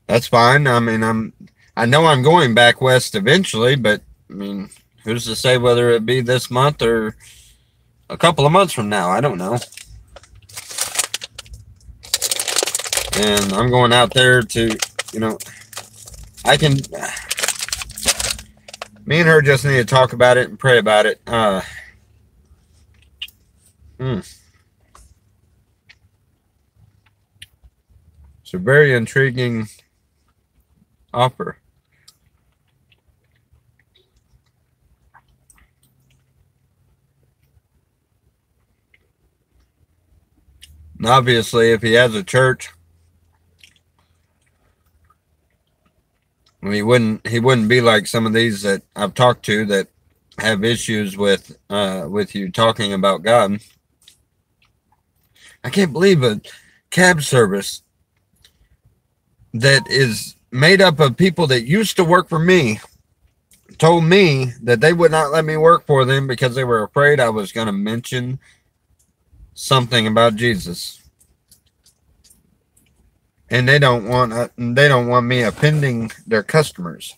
that's fine. I mean, I know I'm going back west eventually, but I mean, who's to say whether it be this month or a couple of months from now? I don't know. And I'm going out there to, me and her just need to talk about it and pray about it. It's a very intriguing offer. And obviously, if he has a church, he wouldn't be like some of these that I've talked to that have issues with you talking about God. I can't believe a cab service that is made up of people that used to work for me told me that they would not let me work for them because they were afraid I was going to mention something about Jesus. And they don't want me offending their customers.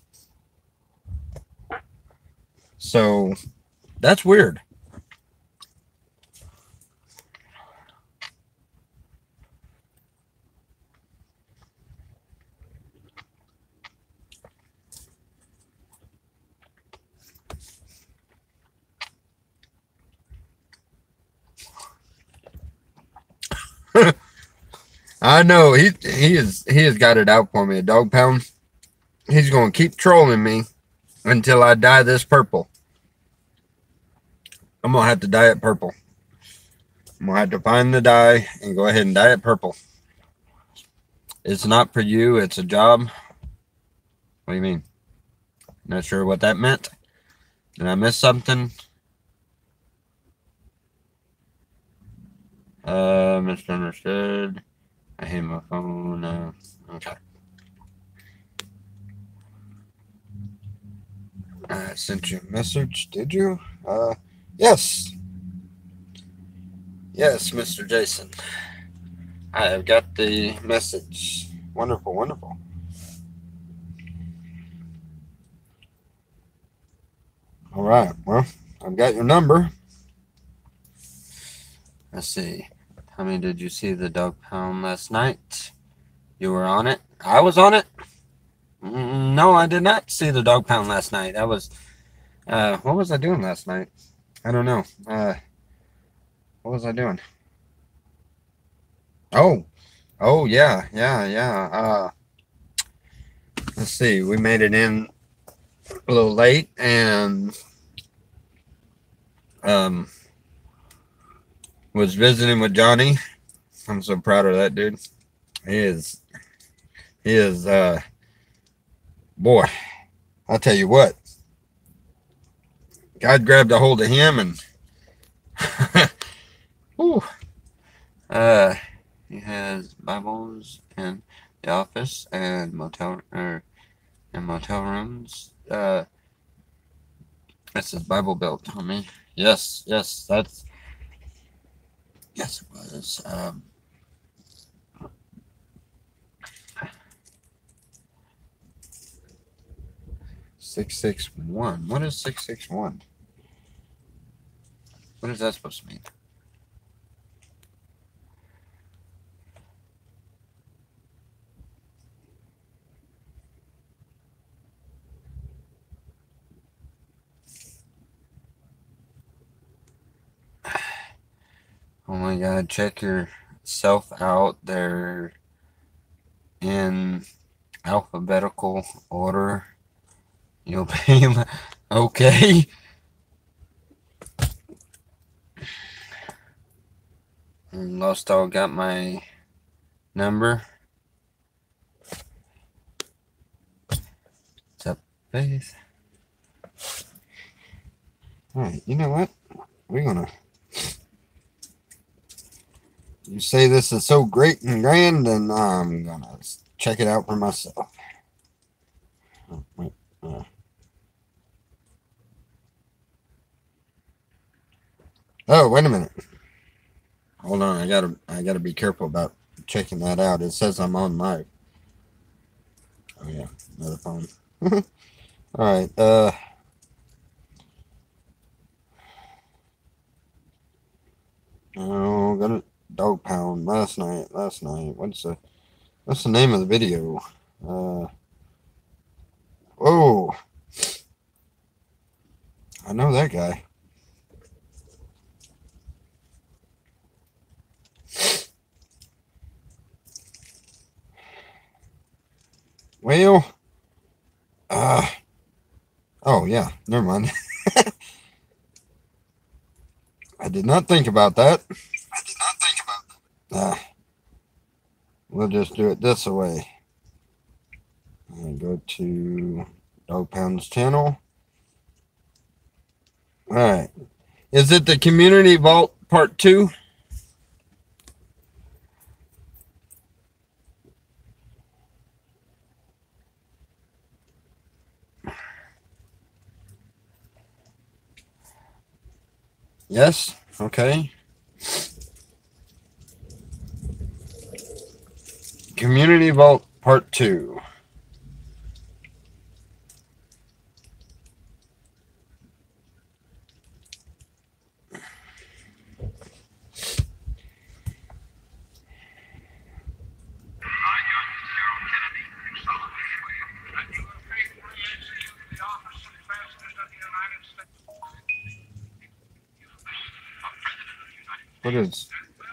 So that's weird. I know he has got it out for me, a dog pound. He's going to keep trolling me until I dye this purple. I'm going to have to dye it purple. I'm gonna have to find the dye and go ahead and dye it purple. It's not for you, it's a job. What do you mean? Not sure what that meant. Did I miss something? Misunderstood. I hate my phone. Okay. I sent you a message, did you? Yes. Yes, Mr. Jason. I have got the message. Wonderful, wonderful. All right, well, I've got your number. Let's see. How many did you see the dog pound last night? You were on it? I was on it? No, I did not see the dog pound last night. I was, what was I doing last night? I don't know. What was I doing? Oh, yeah. Let's see. We made it in a little late and, was visiting with Johnny. I'm so proud of that dude. He is, boy, I'll tell you what. God grabbed a hold of him and, whew. He has Bibles in the office and motel rooms. This is Bible Belt, homie. Yes, that's. Yes, it was. 661. What is 661? What is that supposed to mean? Oh my God, check yourself out. They're in alphabetical order. You'll be okay. And Lost Dog got my number. What's up, Faith? Alright, you know what? We're gonna. You say this is so great and grand, and I'm gonna check it out for myself. Oh, wait, oh, wait a minute. Hold on, I gotta be careful about checking that out. It says I'm on live. Oh yeah, another phone. All right. Oh, got a dog pound last night. What's the name of the video? Oh, I know that guy. Well, oh yeah, never mind. I did not think about that. We'll just do it this way. And go to Dog Pound's channel. All right. Is it the Community Vault Part 2? Yes? Okay. Community Vault Part 2.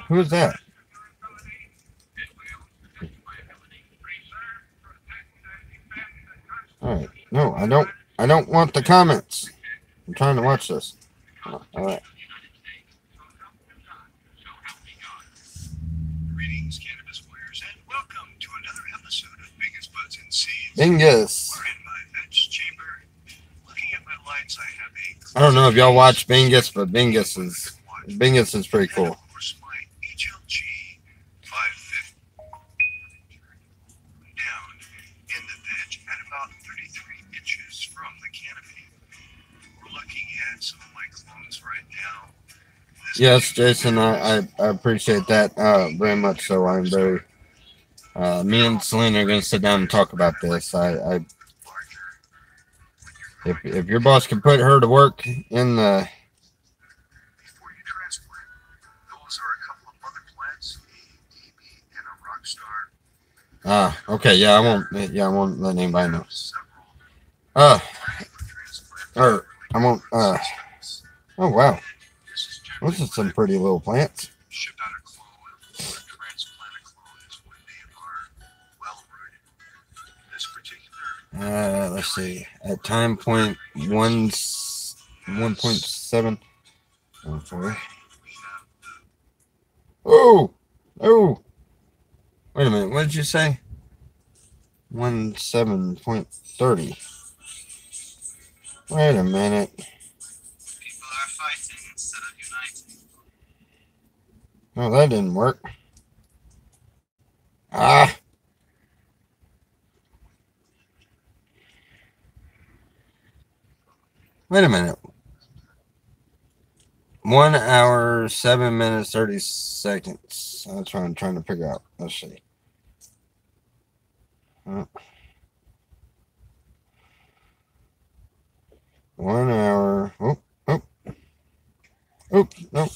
Who is that? All right. No, I don't want the comments. I'm trying to watch this. All right. Bingus. I don't know if y'all watch Bingus, but Bingus is pretty cool. Yes, Jason, I appreciate that very much. So I'm very. Me and Selena are going to sit down and talk about this. If your boss can put her to work in the. Okay, yeah, I won't let anybody know. Or I won't. Oh wow. Those are some pretty little plants. Let's see. At time point 1.7. Oh, sorry. Oh! Wait a minute. What did you say? 17.30. Wait a minute. People are fighting instead of uniting. Oh, that didn't work. Wait a minute. 1 hour, 7 minutes, 30 seconds. That's what I'm trying to figure out. Let's see. 1 hour. Oh, no.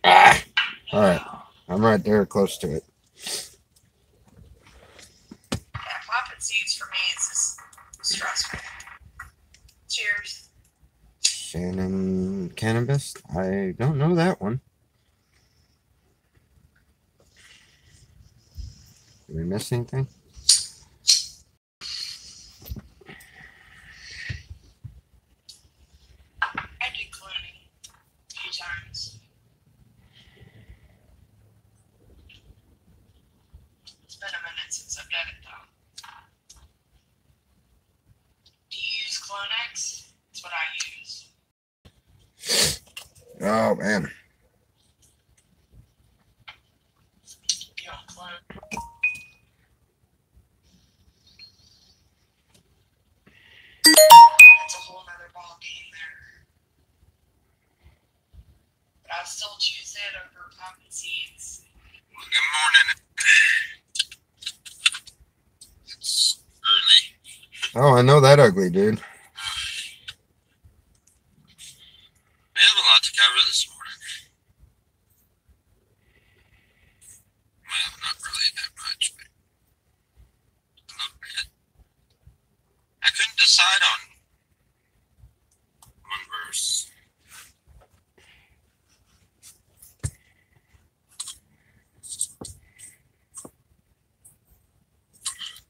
All right. I'm right there close to it. Yeah, popping seeds for me is just stressful. Cheers. Shannon Cannabis? I don't know that one. Did we miss anything? I did cloning a few times. It's been a minute since I've done it though. Do you use Clonex? That's what I use. Oh, man. You don't clone. That's a whole nother ball game there. But I'll still choose it over popping seeds. Well, good morning. It's early. Oh, I know that ugly dude. We have a lot to cover this morning. Well, not really that much, but a little bit. I couldn't decide on one verse.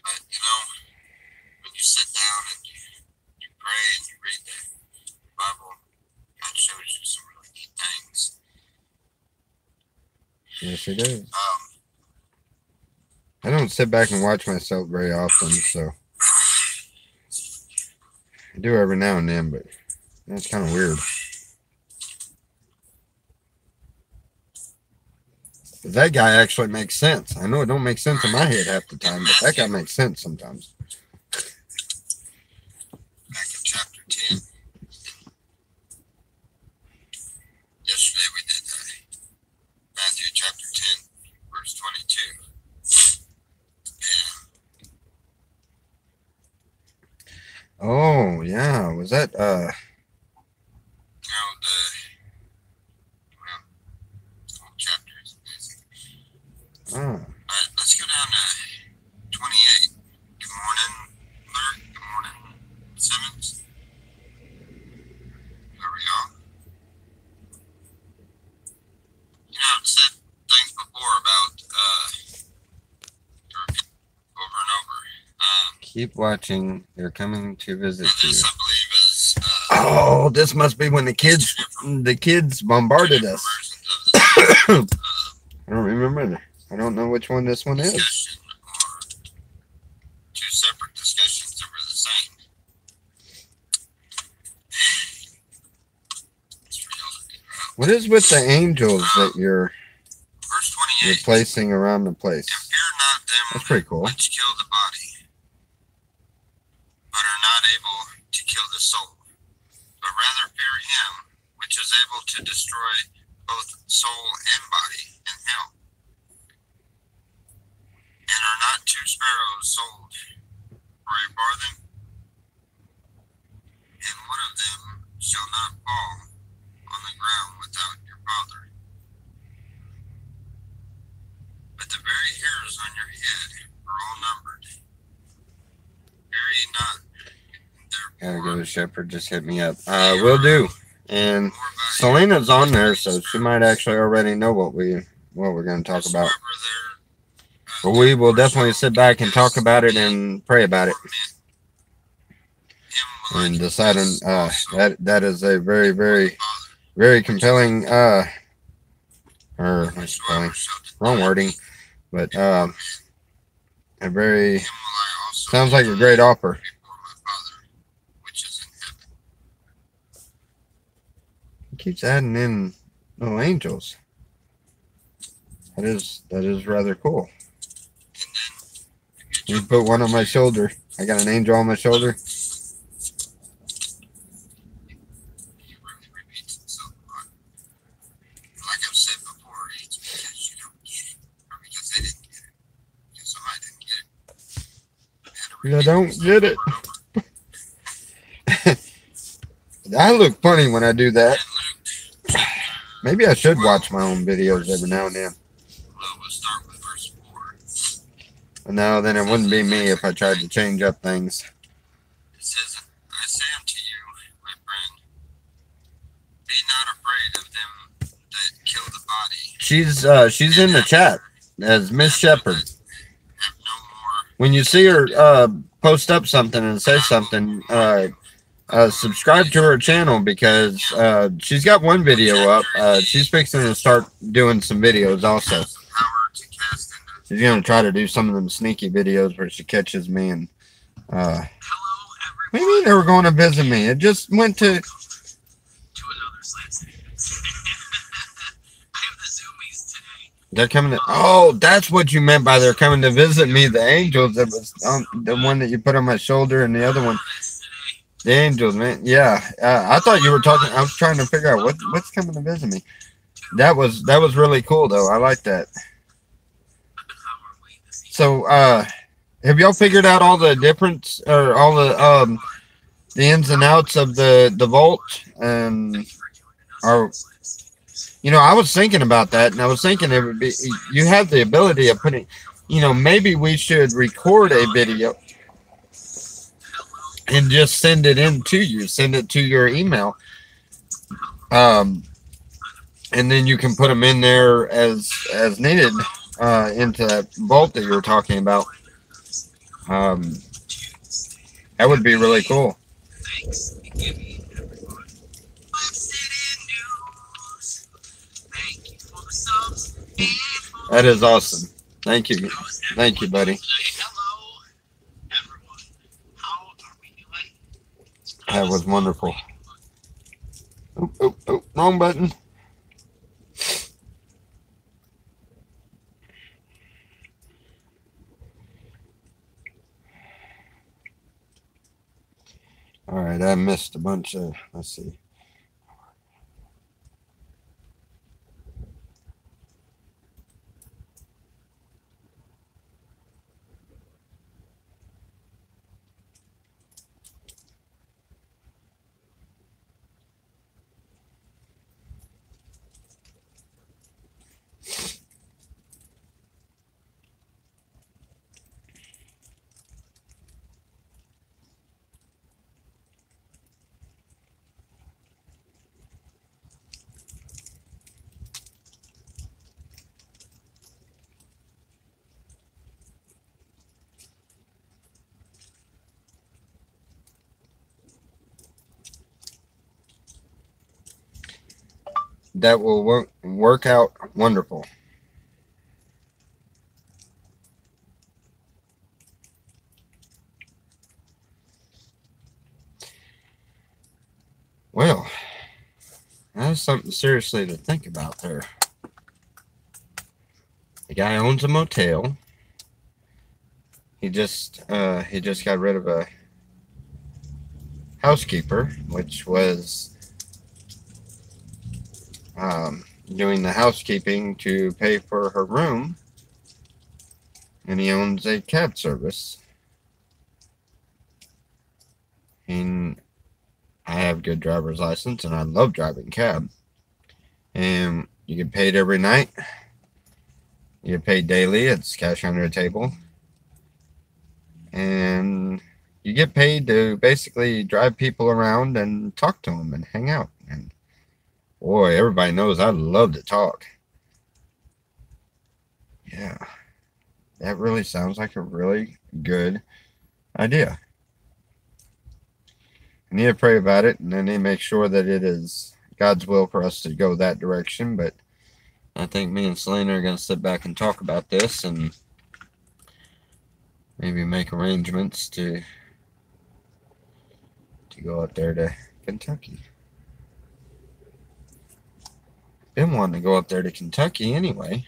But, you know, when you sit down and you pray and you read the Bible, God shows you some really neat things. Yes, he does. I don't sit back and watch myself very often, so I do every now and then, but that's kind of weird. But that guy actually makes sense. I know it don't make sense in my head half the time, but that guy makes sense sometimes. Back in chapter 10. Yesterday we did Matthew chapter 10, verse 22. Yeah. Oh, yeah. Was that, Whole chapter is amazing. oh, All right, let's go down to 28. Good morning, Larry. Good morning, Simmons. There we go. You know, I've said things before about over and over. keep watching. They're coming to visit And you. this, I believe, is Oh, this must be when the kids bombarded us. versions of the don't remember. I don't know which one this one is. Discussion or two separate discussions that were the same. It's real. What is with the angels that you're Verse 28. placing around the place? And fear not them That's pretty cool. which kill the body, but are not able to kill the soul, but rather fear him which is able to destroy both soul and body in hell. And are not two sparrows sold for a farthing? And one of them shall not fall on the ground without your Father. But the very hairs on your head are all numbered. Fear ye not, Gotta therefore, go to Shepherd. Just hit me up. Will do. And Selena's on there, so she might actually already know what we're going to talk about. But we will definitely sit back and talk about it and pray about it and decide on that is a very, very, very compelling or compelling, wrong wording, but a very sounds like a great offer. He keeps adding in little angels. That is rather cool. You put one on my shoulder. I got an angel on my shoulder. I don't get it. I look funny when I do that. Maybe I should watch my own videos every now and then. No, then it wouldn't be me if I tried to change up things. It says, I say unto you, my friend, be not afraid of them that kill the body. She's in the chat as Miss Shepherd. Have no more. When you see her post up something and say something, subscribe to her channel because she's got one video up. She's fixing to start doing some videos also. Power to cast into. She's gonna try to do some of them sneaky videos where she catches me and Hello, what do you mean they were going to visit me? It just went to another slave city. I have the zoomies today. they're coming to oh, that's what you meant by they're coming to visit me. The angels that was the one that you put on my shoulder and the other one. The angels, man. Yeah. I thought you were talking I was trying to figure out what's coming to visit me. That was really cool though. I like that. So have y'all figured out all the difference or all the ins and outs of the vault? Or I was thinking about that, and I was thinking it would be you have the ability of putting, maybe we should record a video and just send it in to you, send it to your email, and then you can put them in there as needed into that vault that you were talking about. That would be really cool. That is awesome. Thank you, buddy. That was wonderful. Oh, wrong button. All right, I missed a bunch of, let's see. That will work out wonderful. Well, that's something seriously to think about there. The guy owns a motel. He just got rid of a housekeeper, which was doing the housekeeping to pay for her room, and he owns a cab service. And I have good driver's license, and I love driving cab. And you get paid every night. You get paid daily. It's cash under the table. And you get paid to basically drive people around and talk to them and hang out. And boy, everybody knows I love to talk. Yeah, that really sounds like a really good idea. I need to pray about it, and I need to make sure that it is God's will for us to go that direction. But I think me and Selena are going to sit back and talk about this and maybe make arrangements to go out there to Kentucky. Been wanting to go up there to Kentucky anyway.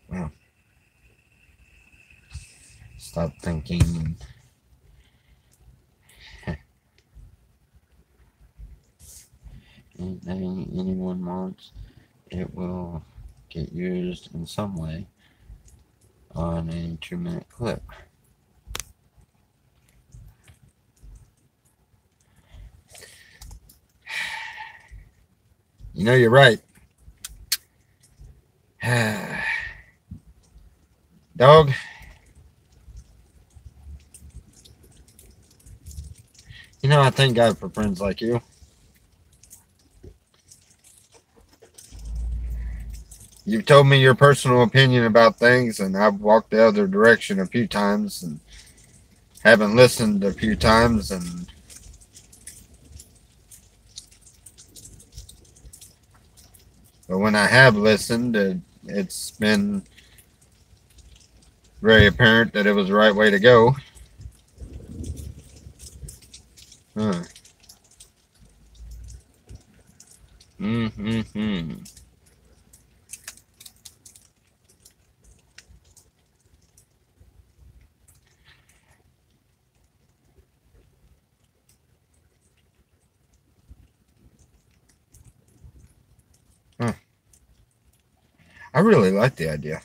Wow. Stop thinking. Anything anyone wants, it will get used in some way on a 2-minute clip. You know, you're right. Dog. You know, I thank God for friends like you. You've told me your personal opinion about things, and I've walked the other direction a few times and haven't listened a few times, and but when I have listened, it's been very apparent that it was the right way to go. Huh. Huh. I really like the idea.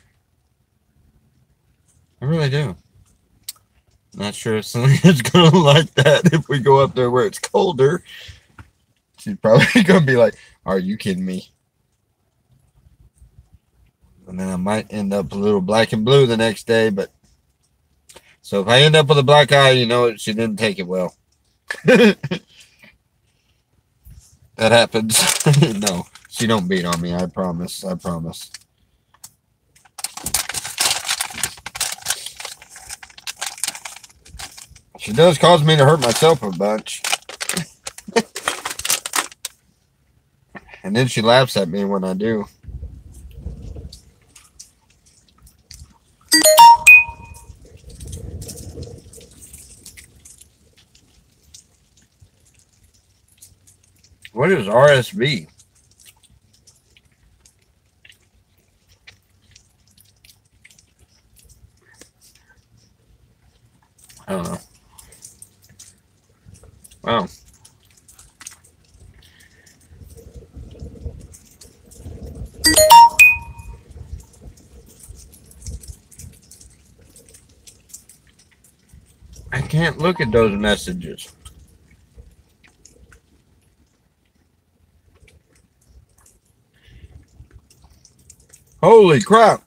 I really do. Not sure if Selena's gonna like that if we go up there where it's colder. She's probably gonna be like, "Are you kidding me?" And then I might end up a little black and blue the next day. But so if I end up with a black eye, you know she didn't take it well. That happens. No, she don't beat on me. I promise. I promise. She does cause me to hurt myself a bunch. And then she laughs at me when I do. What is RSV? I don't know. Wow. I can't look at those messages. Holy crap.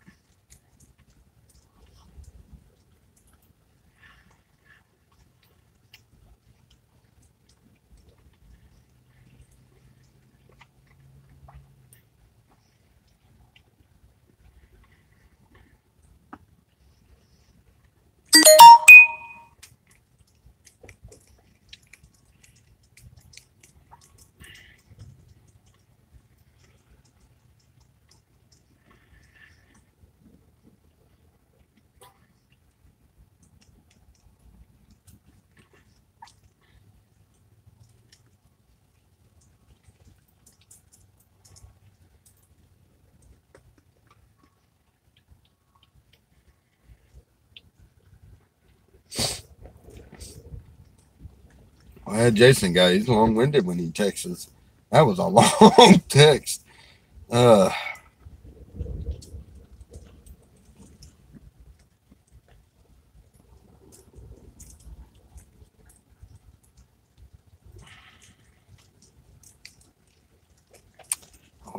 That Jason guy, he's long-winded when he texts us. That was a long text. Oh,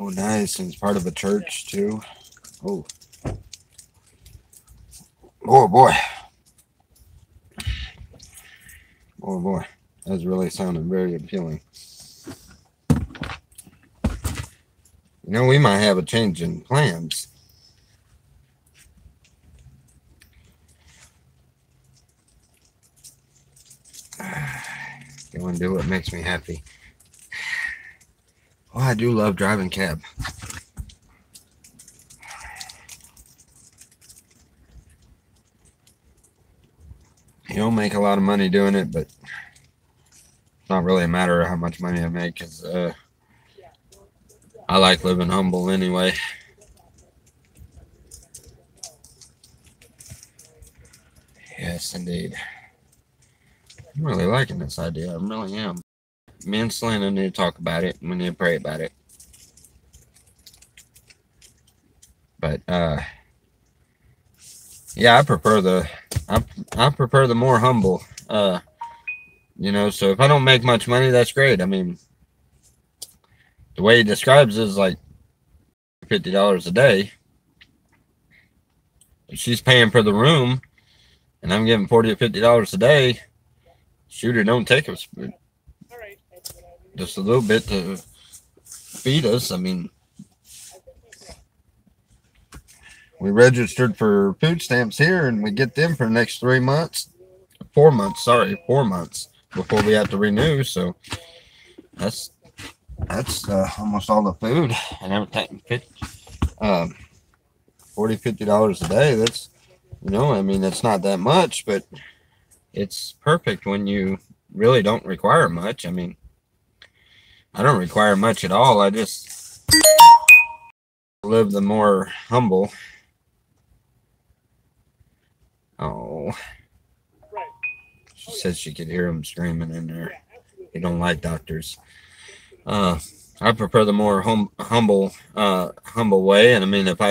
nice. And it's part of a church, too. Oh. Oh, boy. Oh, boy. That's really sounding very appealing. You know, we might have a change in plans. Go and do what makes me happy. Oh, I do love driving cab. You don't make a lot of money doing it, but it's not really a matter of how much money I make, because I like living humble anyway. Yes, indeed. I'm really liking this idea. I really am. Me and Selena need to talk about it. We need to pray about it. But yeah, I prefer the more humble. You know, so if I don't make much money, that's great. I mean, the way he describes it is like $50 a day. If she's paying for the room, and I'm getting $40 or $50 a day, shoot, it don't take us just a little bit to feed us. I mean, we registered for food stamps here, and we get them for the next 4 months before we have to renew. So that's almost all the food and everything. $40, $50 a day. That's, you know, I mean, it's not that much, but it's perfect when you really don't require much. I mean, I don't require much at all. I just live the more humble. Oh, she said she could hear him screaming in there. He don't like doctors. I prefer the more humble way. And I mean, if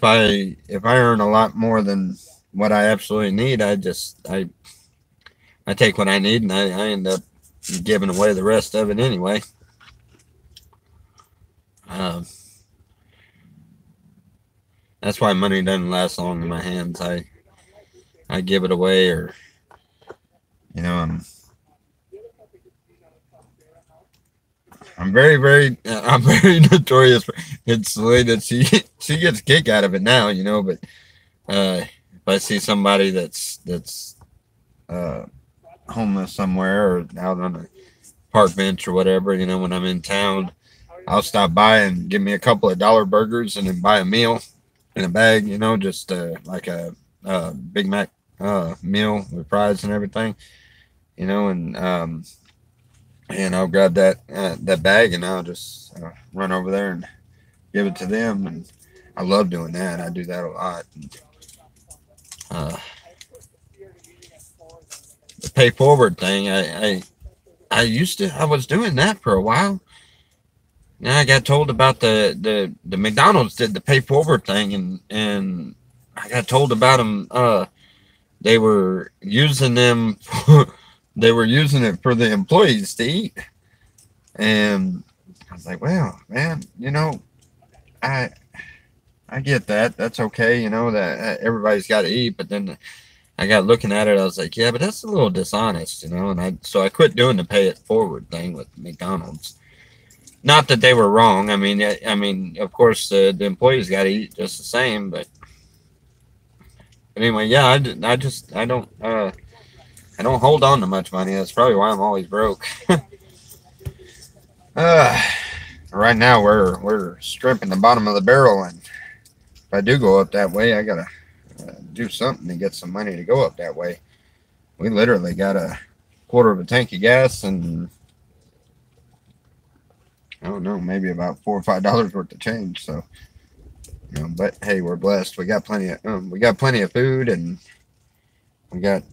I earn a lot more than what I absolutely need, I take what I need, and I end up giving away the rest of it anyway. That's why money doesn't last long in my hands. I give it away, or, you know, I'm very notorious. It's the way that she gets a kick out of it now, you know. But if I see somebody that's homeless somewhere or out on a park bench or whatever, you know, when I'm in town, I'll stop by and give me a couple of dollar burgers and then buy a meal in a bag, you know, just like a Big Mac meal with fries and everything, you know, and I'll grab that bag, and I'll just run over there and give it to them. And I love doing that. I do that a lot. The pay forward thing, I was doing that for a while. Now I got told about the McDonald's did the pay forward thing, and I got told about them. They were using them. They were using it for the employees to eat, and I was like, "Well, man, you know, I get that. That's okay. You know that everybody's got to eat." But then I got looking at it. I was like, "Yeah, but that's a little dishonest, you know." And so I quit doing the pay it forward thing with McDonald's. Not that they were wrong. I mean, of course, the employees got to eat just the same. But anyway, yeah, I don't hold on to much money. That's probably why I'm always broke. Right now we're stripping the bottom of the barrel, and if I do go up that way, I gotta do something to get some money to go up that way. We literally got a quarter of a tank of gas and, I don't know, maybe about $4 or $5 worth of change. So, you know, but hey, we're blessed. We got plenty of food, and we got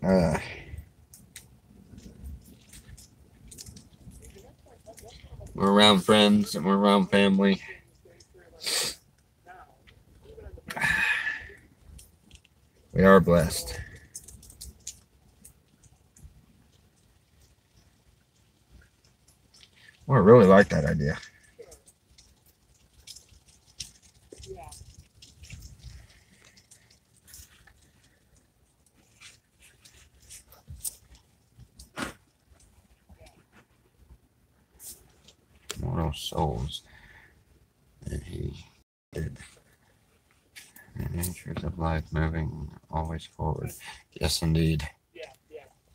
we're around friends and we're around family. We are blessed. Well, I really like that idea. Mortal souls that he did. The natures of life moving always forward. Yes, indeed. Yeah,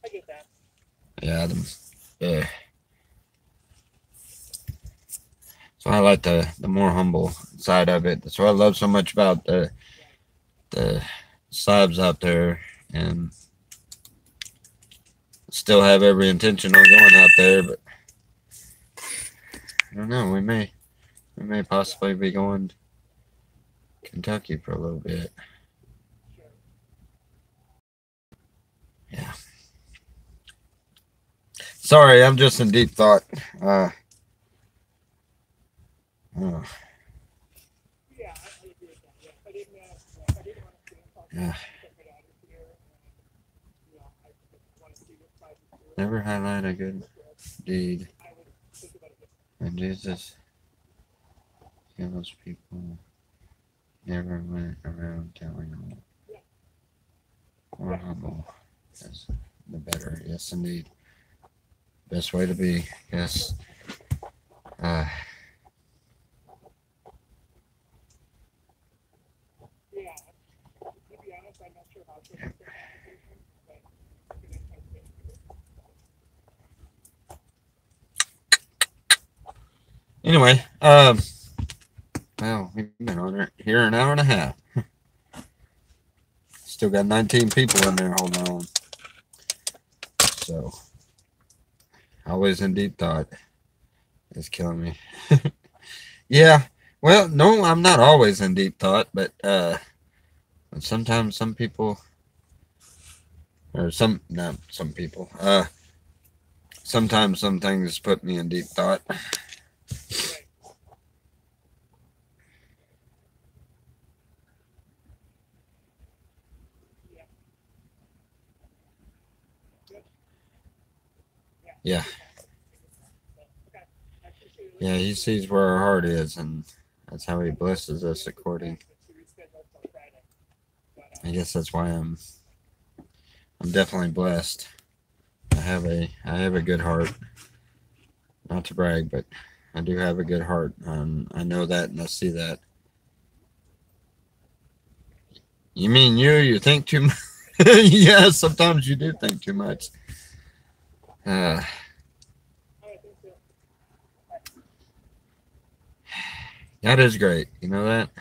I get that. Yeah, yeah. So I like the more humble side of it. That's what I love so much about the slabs out there, and still have every intention on going out there, but I don't know. We may possibly be going to Kentucky for a little bit. Yeah. Sorry, I'm just in deep thought. Yeah, I agree with that. Yeah, I didn't want to Yeah. Never highlight a good deed. And Jesus heals people. Never went around telling them. More humble is the better. Yes, indeed. Best way to be. Yes. Yeah, to be honest, I'm not sure how to make the application, but I'm going to try to get it. Anyway, well, we've been on it here an hour and a half. Still got 19 people in there holding on. So, always in deep thought. It's killing me. Yeah. Well, no, I'm not always in deep thought, but sometimes some people, or not some people, sometimes some things put me in deep thought. Yeah. Yeah, he sees where our heart is, and that's how he blesses us according. I guess that's why I'm definitely blessed. I have a good heart. Not to brag, but I do have a good heart. I know that, and I see that. You mean you think too much? Yeah, sometimes you do think too much. That is great. You know that?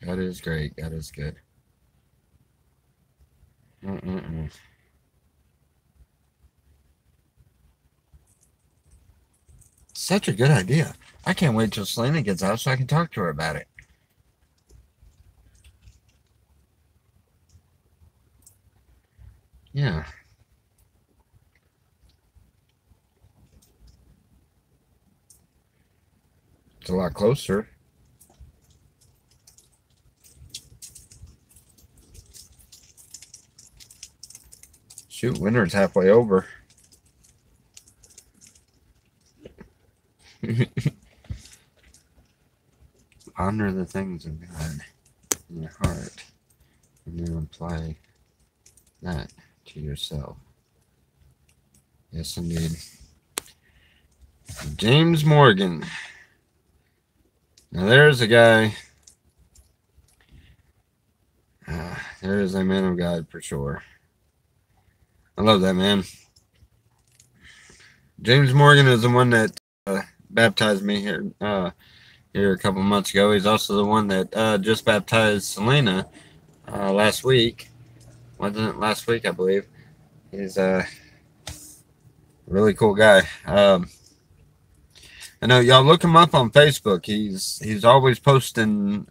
That is great. That is good. Such a good idea. I can't wait till Selena gets out so I can talk to her about it. Yeah. It's a lot closer. Shoot, winter's halfway over. Ponder the things of God in your heart, and then apply that to yourself. Yes, indeed. James Morgan. Now there's a guy. There is a man of God for sure. I love that man. James Morgan is the one that baptized me here a couple months ago. He's also the one that just baptized Selena last week. Wasn't it last week, I believe? He's a really cool guy. I know y'all look him up on Facebook. He's always posting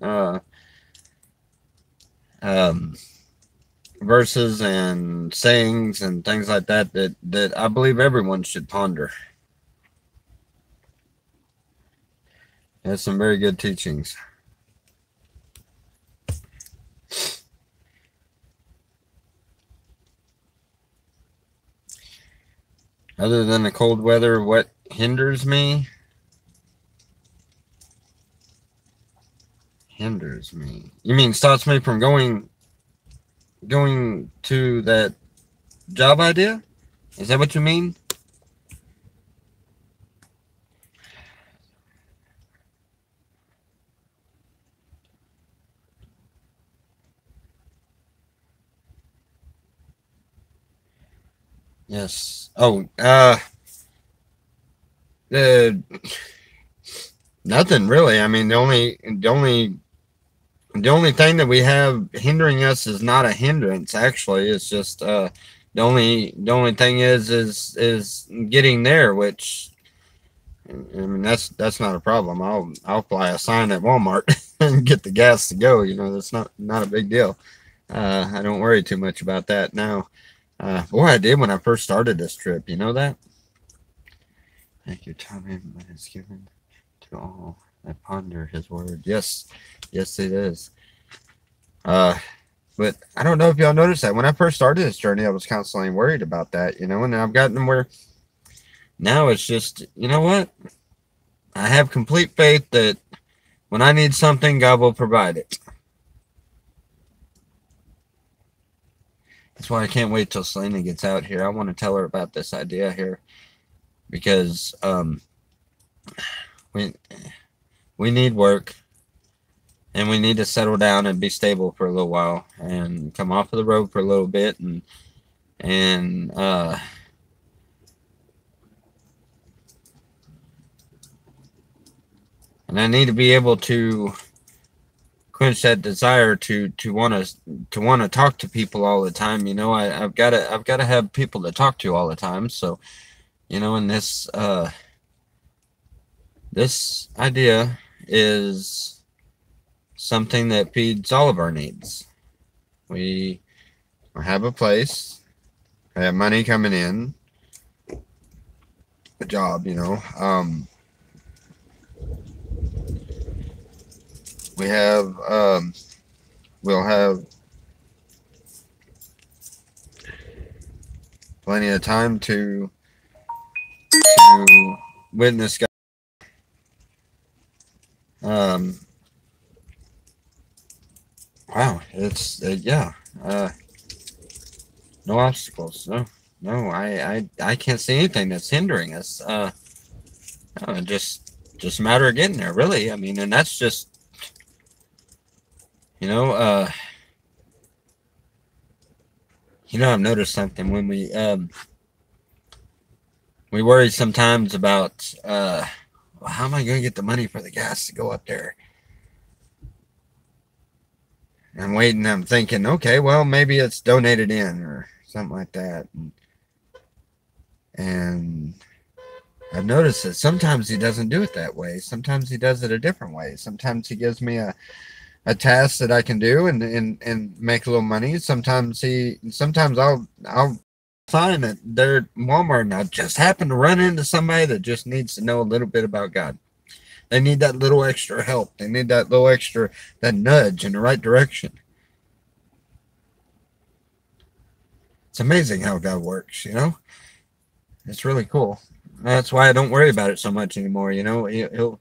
verses and sayings and things like that that I believe everyone should ponder. Has some very good teachings. Other than the cold weather, what hinders me? Hinders me. You mean stops me from going to that job idea? Is that what you mean? Yes. Oh, nothing really. I mean, the only thing that we have hindering us is not a hindrance. Actually, it's just the only thing is getting there, which I mean that's not a problem. I'll fly a sign at Walmart and get the gas to go. You know, that's not a big deal. I don't worry too much about that now. Boy, I did when I first started this trip. You know that. Thank you, Tommy. When it's given to all that ponder His word. Yes, yes, it is. But I don't know if y'all noticed that when I first started this journey, I was constantly worried about that. You know, and I've gotten where now it's just, you know what? I have complete faith that when I need something, God will provide it. That's why I can't wait till Selena gets out here. I want to tell her about this idea here because we need work and we need to settle down and be stable for a little while and come off of the road for a little bit and I need to be able to quench that desire to want to talk to people all the time. You know, I've got to have people to talk to all the time. So, you know, and this idea is something that feeds all of our needs. We have a place, we have money coming in, a job, you know. We have, we'll have plenty of time to witness God. Wow, it's yeah. No obstacles. No. I can't see anything that's hindering us. Just a matter of getting there, really. I mean, and that's just. You know, I've noticed something when we worry sometimes about well, how am I going to get the money for the gas to go up there? I'm waiting. I'm thinking, okay, well, maybe it's donated in or something like that. And I've noticed that sometimes He doesn't do it that way. Sometimes He does it a different way. Sometimes He gives me a task that I can do and make a little money. Sometimes I'll find that they're at Walmart and I just happen to run into somebody that just needs to know a little bit about God. They need that little extra help. They need that little extra, that nudge in the right direction. It's amazing how God works, you know? It's really cool. That's why I don't worry about it so much anymore, you know? He'll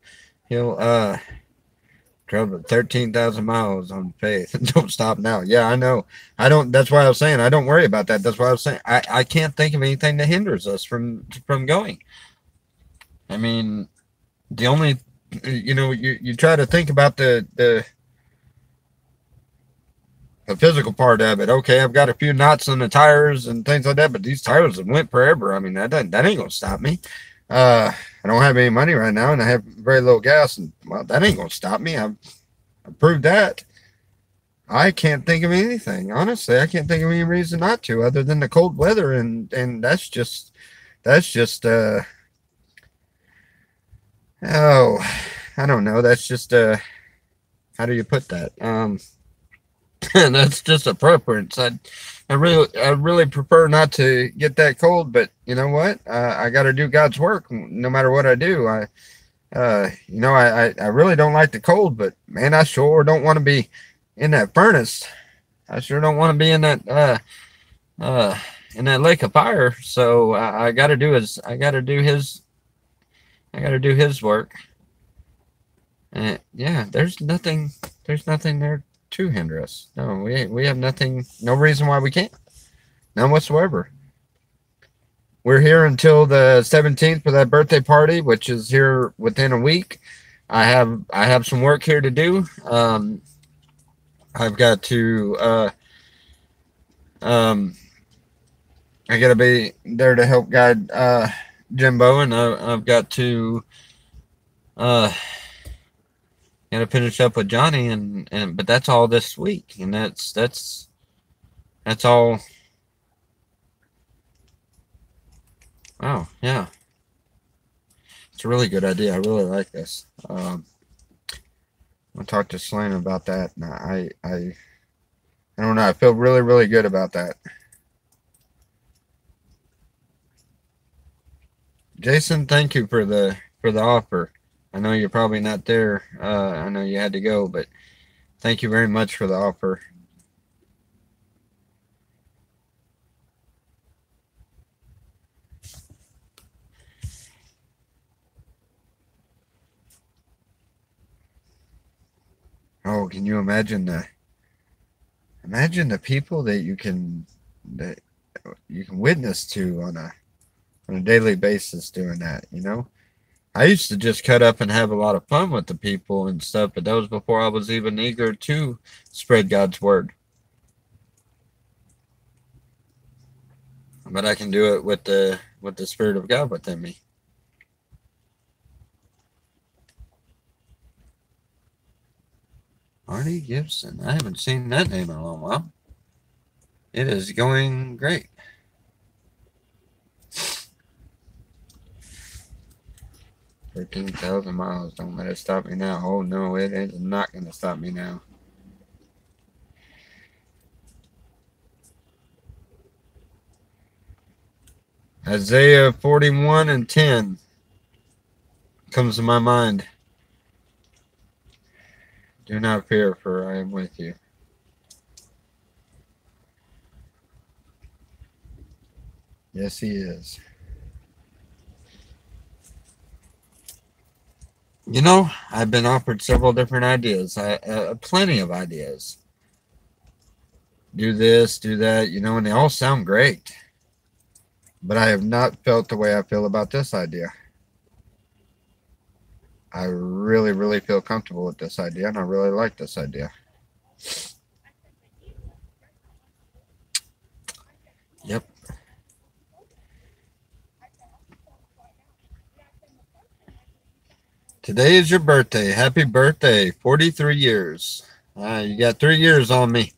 travel 13,000 miles on faith and don't stop now. Yeah, I know. I don't. That's why I was saying I don't worry about that. That's why I was saying I can't think of anything that hinders us from going. I mean, the only, you know, you try to think about the physical part of it. Okay, I've got a few knots on the tires and things like that, but these tires have went forever. I mean, that ain't gonna stop me. I don't have any money right now, and I have very little gas, and well, that ain't gonna stop me. I've proved that. I can't think of anything. Honestly, I can't think of any reason not to, other than the cold weather, and that's just oh, I don't know. That's just how do you put that? And that's just a preference. I really prefer not to get that cold, but you know what? I got to do God's work no matter what I do. I really don't like the cold, but man, I sure don't want to be in that furnace. I sure don't want to be in that lake of fire. So I got to do his work. And yeah, there's nothing there to hinder us. No, we have nothing, no reason why we can't. None whatsoever. We're here until the 17th for that birthday party, which is here within a week. I have some work here to do. I've got to I gotta be there to help guide Jimbo, and I've got to finish up with Johnny, and but that's all this week, and that's all. Oh yeah, it's a really good idea. I really like this. I'll talk to Slane about that. And I don't know. I feel really, really good about that. Jason, thank you for the offer. I know you're probably not there. I know you had to go, but thank you very much for the offer. Oh, can you imagine the people that you can witness to on a daily basis doing that, you know? I used to just cut up and have a lot of fun with the people and stuff, but that was before I was even eager to spread God's word. But I can do it with the Spirit of God within me. Marty Gibson. I haven't seen that name in a long while. It is going great. $13,000 miles. Don't let it stop me now. Oh no, it is not going to stop me now. Isaiah 41:10 comes to my mind. Do not fear, for I am with you. Yes, he is. You know, I've been offered several different ideas. Plenty of ideas. Do this, do that, you know, and they all sound great. But I have not felt the way I feel about this idea. I really, really feel comfortable with this idea, and I really like this idea. Yep. Today is your birthday. Happy birthday. 43 years. You got 3 years on me.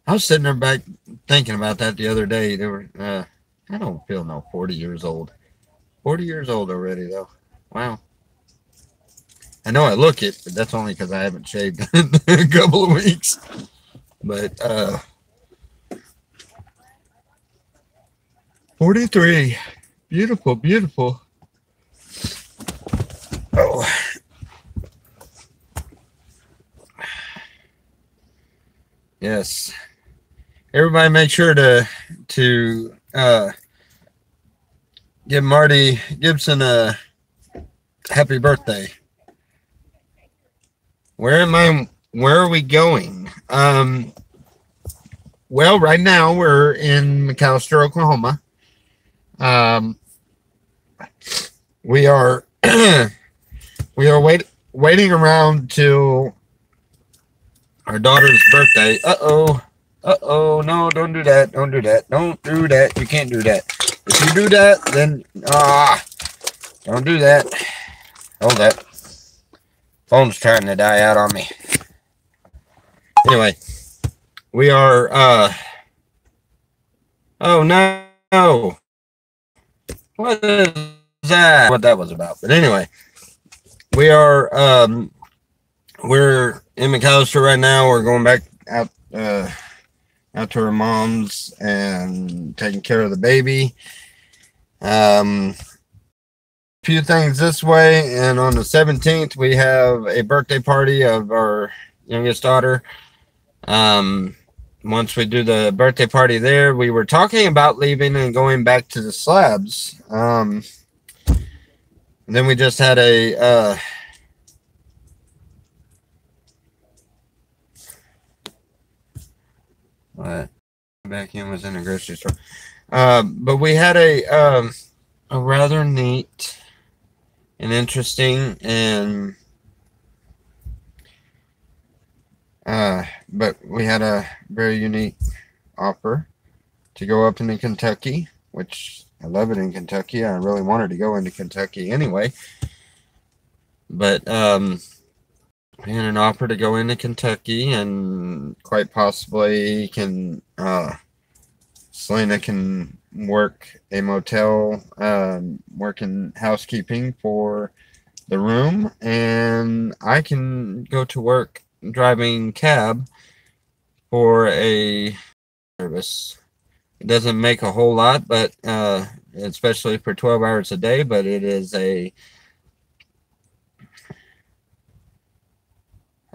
I was sitting there back thinking about that the other day. I don't feel no 40 years old. 40 years old already, though. Wow. I know I look it, but that's only because I haven't shaved in a couple of weeks. But 43. Beautiful, beautiful. Oh. Yes. Everybody make sure to give Marty Gibson a happy birthday. Where are we going? Well, right now we're in McAlester, Oklahoma. We are waiting around till our daughter's birthday. Uh-oh, no, don't do that. Don't do that. Don't do that. You can't do that. If you do that, then don't do that. Hold that. Phone's trying to die out on me. Anyway, we are oh no. What is that? What that was about. But anyway, we are we're in McAlester right now. We're going back out out to her mom's and taking care of the baby. Few things this way, and on the 17th we have a birthday party of our youngest daughter. Once we do the birthday party there, we were talking about leaving and going back to the Slabs. And then we just had a what? Back in was in a grocery store. But we had a rather neat and interesting and but we had a very unique offer to go up into Kentucky, which I love it in Kentucky. I really wanted to go into Kentucky anyway, but we had an offer to go into Kentucky, and quite possibly can Selena can work a motel, working housekeeping for the room, and I can go to work driving cab for a service. It doesn't make a whole lot, but especially for 12 hours a day, but it is a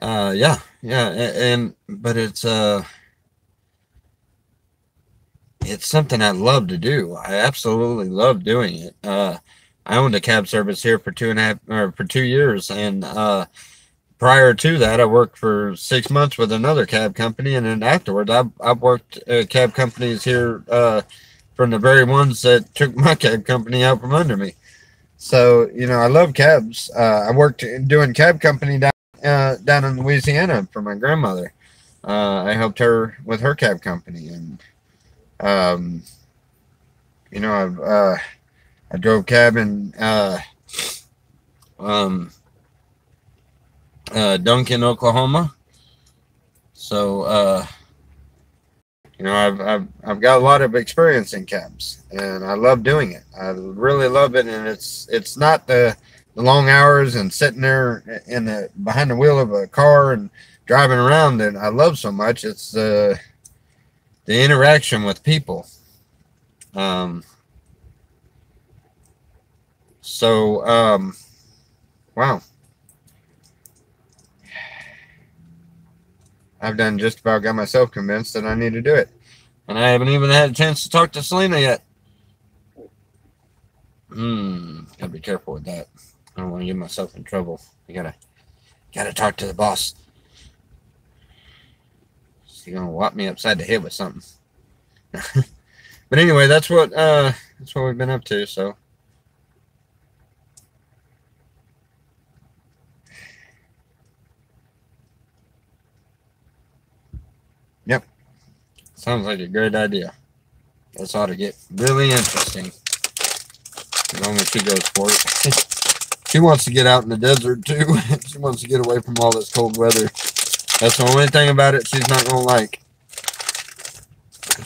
but it's something I love to do. I absolutely love doing it. I owned a cab service here for 2 years, and prior to that, I worked for 6 months with another cab company, and then afterwards, I've worked cab companies here from the very ones that took my cab company out from under me. So, you know, I love cabs. I worked doing cab company down in Louisiana for my grandmother. I helped her with her cab company, and you know, I drove cab in Duncan, Oklahoma. So you know, I've got a lot of experience in cabs, and I love doing it. I really love it, and it's not the long hours and sitting there behind the wheel of a car and driving around that I love so much. It's the interaction with people. Wow. I've done just about got myself convinced that I need to do it. And I haven't even had a chance to talk to Selena yet. Gotta be careful with that. I don't want to get myself in trouble. I gotta talk to the boss. He's gonna whop me upside the head with something. But anyway, that's what we've been up to. So yep, sounds like a great idea. This ought to get really interesting. As long as she goes for it. She wants to get out in the desert too. She wants to get away from all this cold weather. That's the only thing about it she's not gonna like.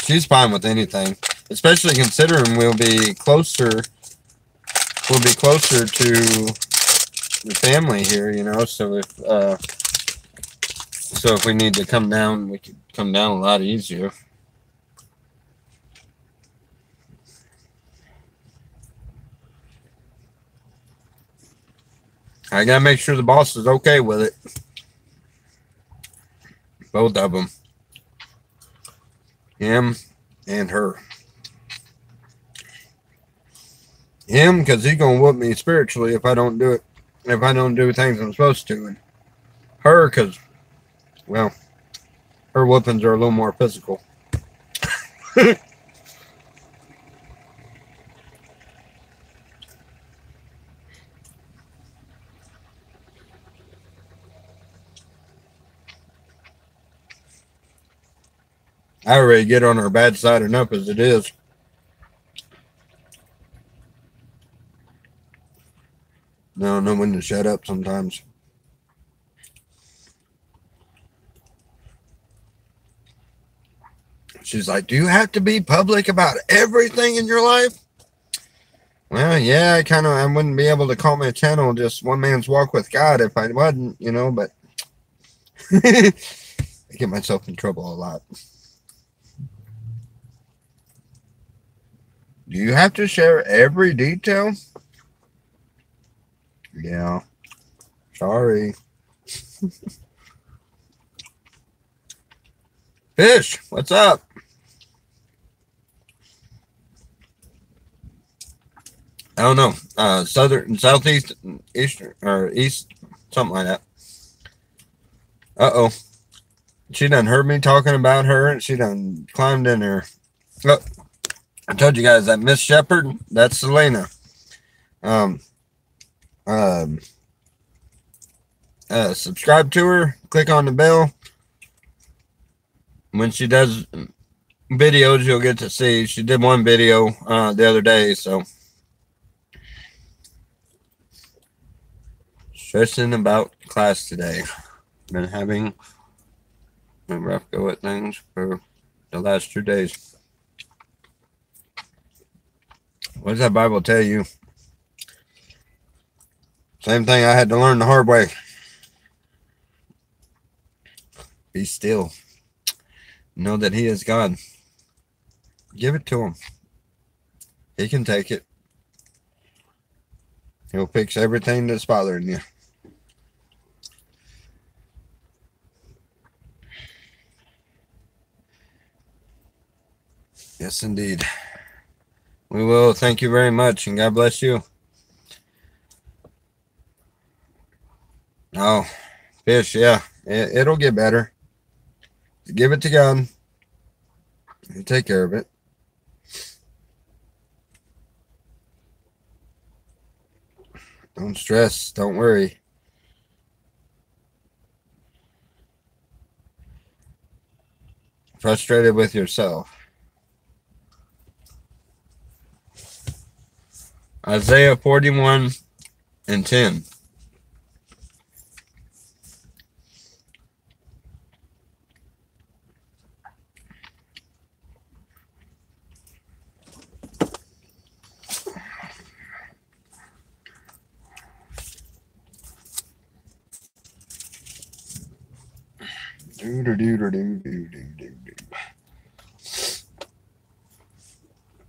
She's fine with anything, especially considering we'll be closer to the family here, you know. So if we need to come down, we could come down a lot easier. I gotta make sure the boss is okay with it. Both of them. Him and her. Him, because he's gonna whoop me spiritually if I don't do it. If I don't do things I'm supposed to. And her, because, well, her whoopings are a little more physical. I already get on her bad side enough as it is. No, know when to shut up sometimes. She's like, do you have to be public about everything in your life? Well, yeah, I wouldn't be able to call my channel just One Man's Walk with God if I wasn't, you know, but I get myself in trouble a lot. Do you have to share every detail? Yeah. Sorry. Fish, what's up? I don't know. Southern, southeast, eastern, or east, something like that. Uh-oh. She done heard me talking about her, and she done climbed in her. Oh, I told you guys that Miss Shepherd, that's Selena. Subscribe to her, click on the bell. When she does videos, you'll get to see. She did one video the other day, so stressing about class today. Been having a rough go at things for the last 2 days. What does that Bible tell you? Same thing I had to learn the hard way. Be still. Know that He is God. Give it to Him. He can take it. He'll fix everything that's bothering you. Yes, indeed. We will. Thank you very much, and God bless you. Oh, fish, yeah. It'll get better. Give it to God. He'll take care of it. Don't stress. Don't worry. Frustrated with yourself. Isaiah 41:10.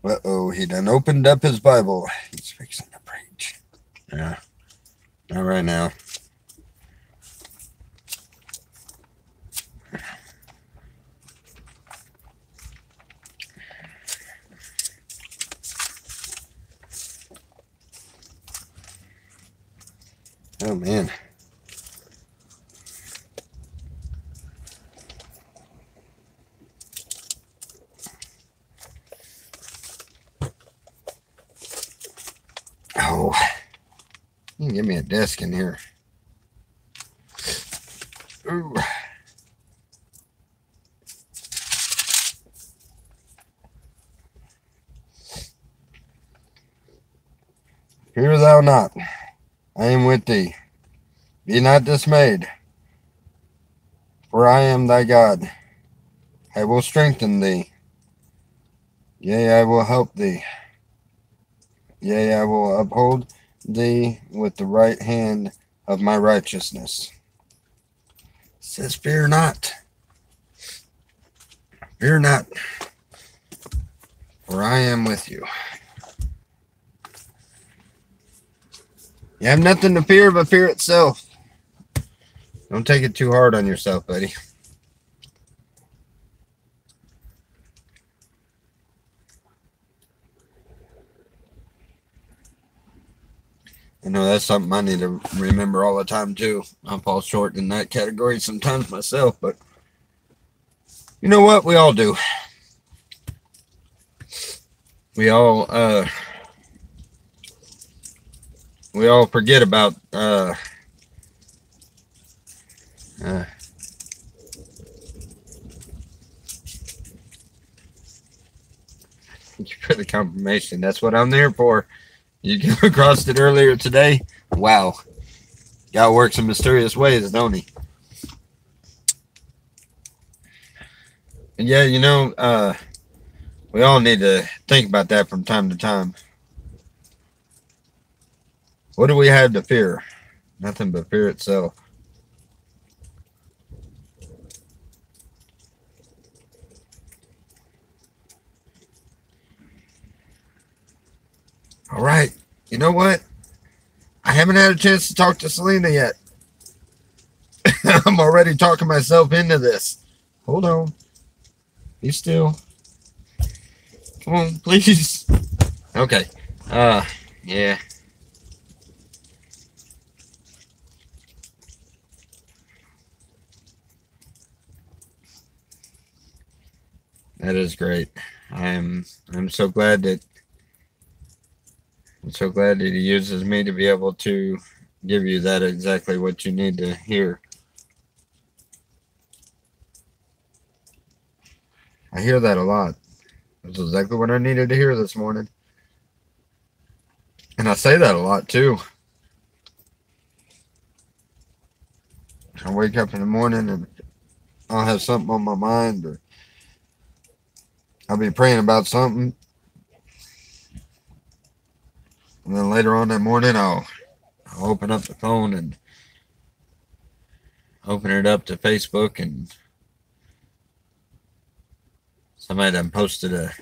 Uh-oh, he done opened up his Bible. He's fixing to preach. Yeah, not right now. Oh, man. Oh, you can give me a desk in here. Ooh. Fear thou not, I am with thee. Be not dismayed, for I am thy God. I will strengthen thee. Yea, I will help thee. Yea, I will uphold thee with the right hand of my righteousness. It says, fear not. Fear not, for I am with you. You have nothing to fear but fear itself. Don't take it too hard on yourself, buddy. I know that's something I need to remember all the time, too. I fall short in that category sometimes myself, but you know what? We all do. We all forget about you put the confirmation. That's what I'm there for. You came across it earlier today. Wow. God works in mysterious ways, don't He? And yeah, you know, we all need to think about that from time to time. What do we have to fear? Nothing but fear itself. All right. You know what? I haven't had a chance to talk to Selena yet. I'm already talking myself into this. Hold on. Be still. Come on, please. Okay. Yeah. That is great. I'm so glad that he uses me to be able to give you that exactly what you need to hear. I hear that a lot. That's exactly what I needed to hear this morning. And I say that a lot too. I wake up in the morning and I'll have something on my mind, or I'll be praying about something. And then later on that morning, I'll open up the phone and open it up to Facebook, and somebody done posted a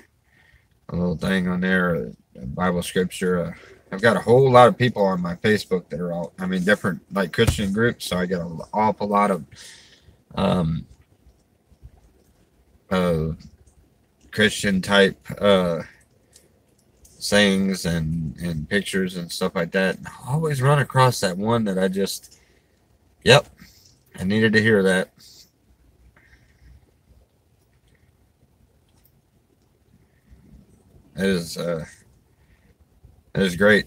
little thing on there, a Bible scripture. I've got a whole lot of people on my Facebook that are all, different, like Christian groups. So I get an awful lot of Christian type sayings and pictures and stuff like that. And I always run across that one that I just, yep, I needed to hear that. That is great.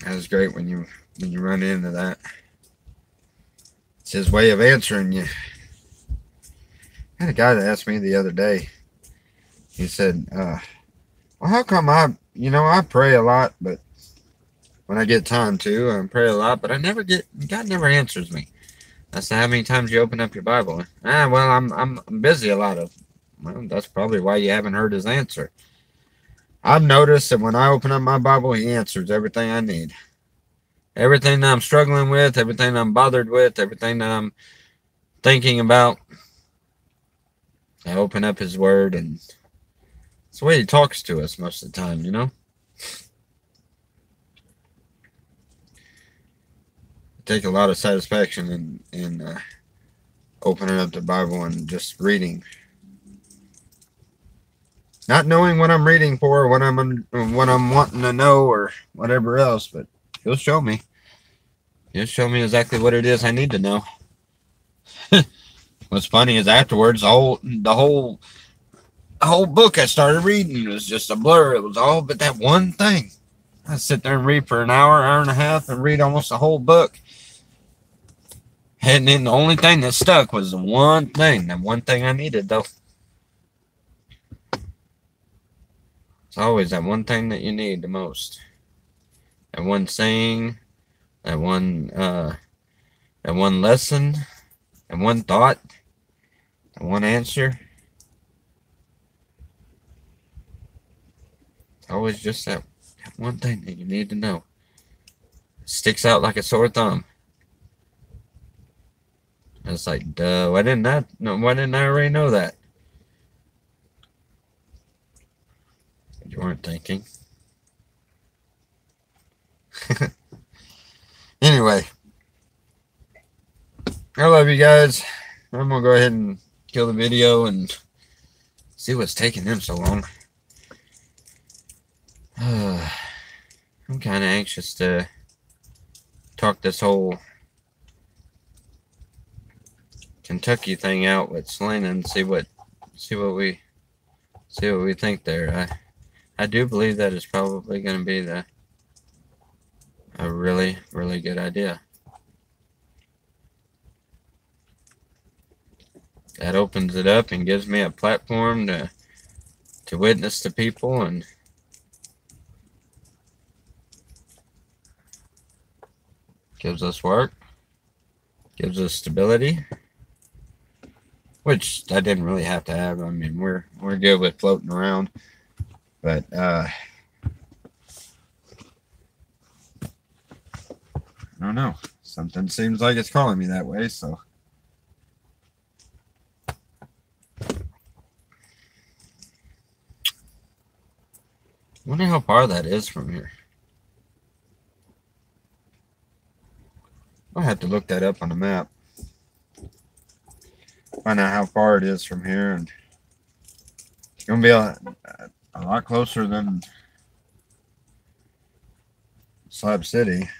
That is great when you run into that. It's his way of answering you. I had a guy that asked me the other day. He said, well, how come I pray a lot, but when I get time to, I pray a lot, but God never answers me. I said, how many times you open up your Bible? Well, I'm busy a lot of. Well, that's probably why you haven't heard his answer. I've noticed that when I open up my Bible, he answers everything I need. Everything that I'm struggling with, everything I'm bothered with, everything that I'm thinking about. I open up his word, and it's the way he talks to us most of the time, you know? I take a lot of satisfaction in opening up the Bible and just reading. Not knowing what I'm reading for, or what I'm wanting to know, or whatever else, but he'll show me. He'll show me exactly what it is I need to know. What's funny is afterwards, the whole book I started reading was just a blur. It was all but that one thing. I sit there and read for an hour and a half, and read almost the whole book. And then the only thing that stuck was the one thing. That one thing I needed, though. It's always that one thing that you need the most. That one saying, that one lesson, that one thought, that one answer. It's always just that one thing that you need to know. It sticks out like a sore thumb. And it's like, duh, why didn't I already know that? You weren't thinking. Anyway, I love you guys. I'm gonna go ahead and kill the video and see what's taking them so long. I'm kind of anxious to talk this whole Kentucky thing out with Selena and see what we think there. I do believe that is probably going to be a really, really good idea. That opens it up and gives me a platform to witness to people, and gives us work, gives us stability, which I didn't really have to have. I mean, we're good with floating around. But I don't know. Something seems like it's calling me that way, so. Wonder how far that is from here. I'll have to look that up on the map. Find out how far it is from here, and it's gonna be a lot closer than Slab City.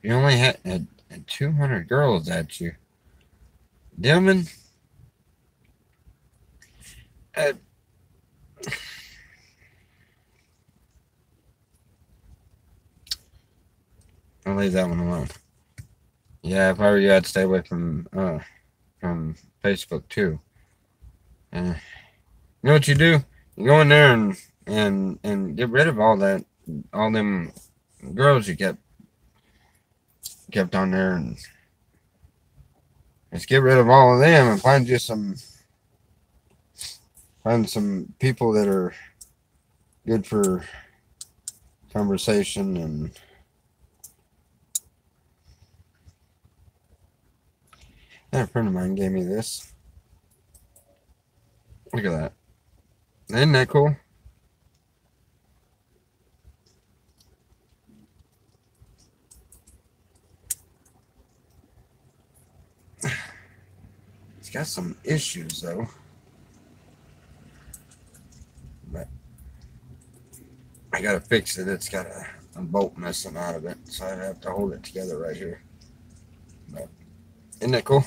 You only had 200 girls at you. Dillman? I'll leave that one alone. Yeah, if I were you, I'd stay away from Facebook too. You know what you do? You go in there and get rid of all them girls you kept on there, and just get rid of all of them and find some people that are good for conversation. And a friend of mine gave me this. Look at that. Isn't that cool? It's got some issues though. But I gotta fix it. It's got a bolt missing out of it, so I have to hold it together right here. But isn't that cool?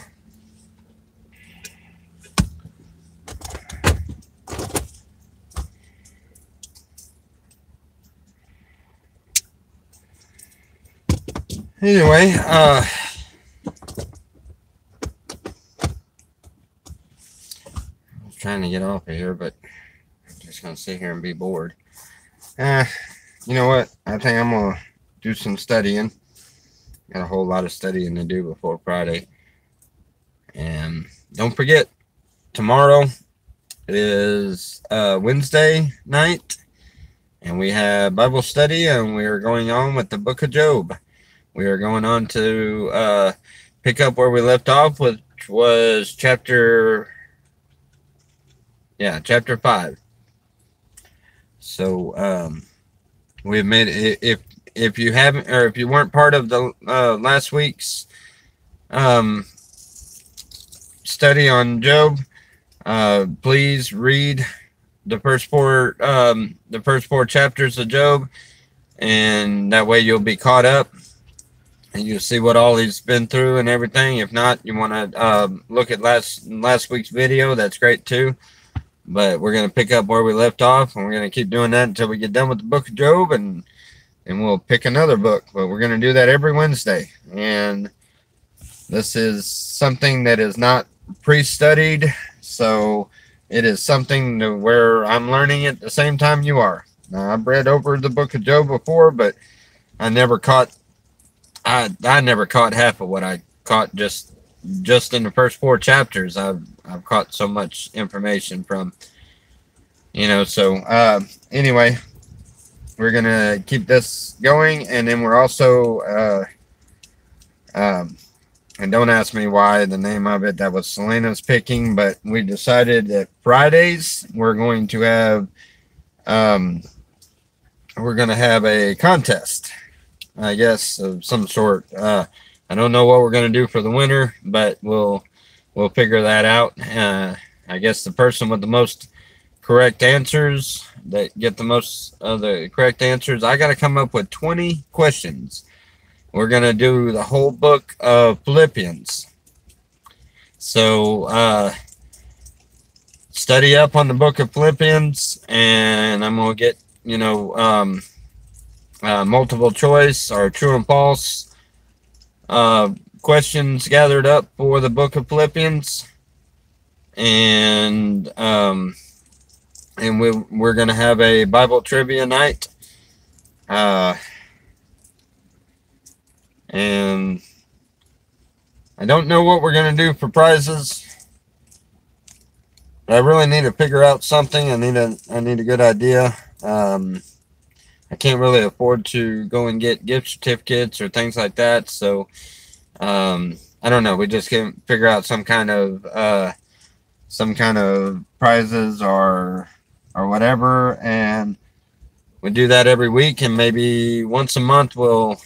Anyway, I was trying to get off of here, but I'm just gonna sit here and be bored. You know what? I think I'm gonna do some studying. Got a whole lot of studying to do before Friday. And don't forget, tomorrow is Wednesday night, and we have Bible study, and we are going on with the book of Job. We are going on to pick up where we left off, which was chapter 5. So we've made it. If you haven't, or if you weren't part of the last week's study on Job, please read the first four chapters of Job, and that way you'll be caught up. And you'll see what all he's been through and everything. If not, you want to look at last week's video. That's great too. But we're going to pick up where we left off, and we're going to keep doing that until we get done with the book of Job, and we'll pick another book. But we're going to do that every Wednesday. And this is something that is not pre-studied, so it is something to where I'm learning at the same time you are. Now, I've read over the book of Job before, but I never caught half of what I caught just in the first 4 chapters. I've caught so much information from, so anyway, we're gonna keep this going, and then we're also and don't ask me why the name of it, that was Selena's picking, but we decided that Fridays we're going to have a contest, I guess, of some sort. I don't know what we're going to do for the winter, but we'll figure that out. I guess the person with the most correct answers, that get the most of the correct answers, I got to come up with 20 questions. We're going to do the whole book of Philippians. So study up on the book of Philippians, and I'm going to get, multiple choice or true and false questions gathered up for the book of Philippians, and we're gonna have a Bible trivia night, and I don't know what we're gonna do for prizes. I really need to figure out something. I need a good idea. I can't really afford to go and get gift certificates or things like that. So I don't know. We just can figure out some kind of prizes or whatever, and we do that every week. And maybe once a month we'll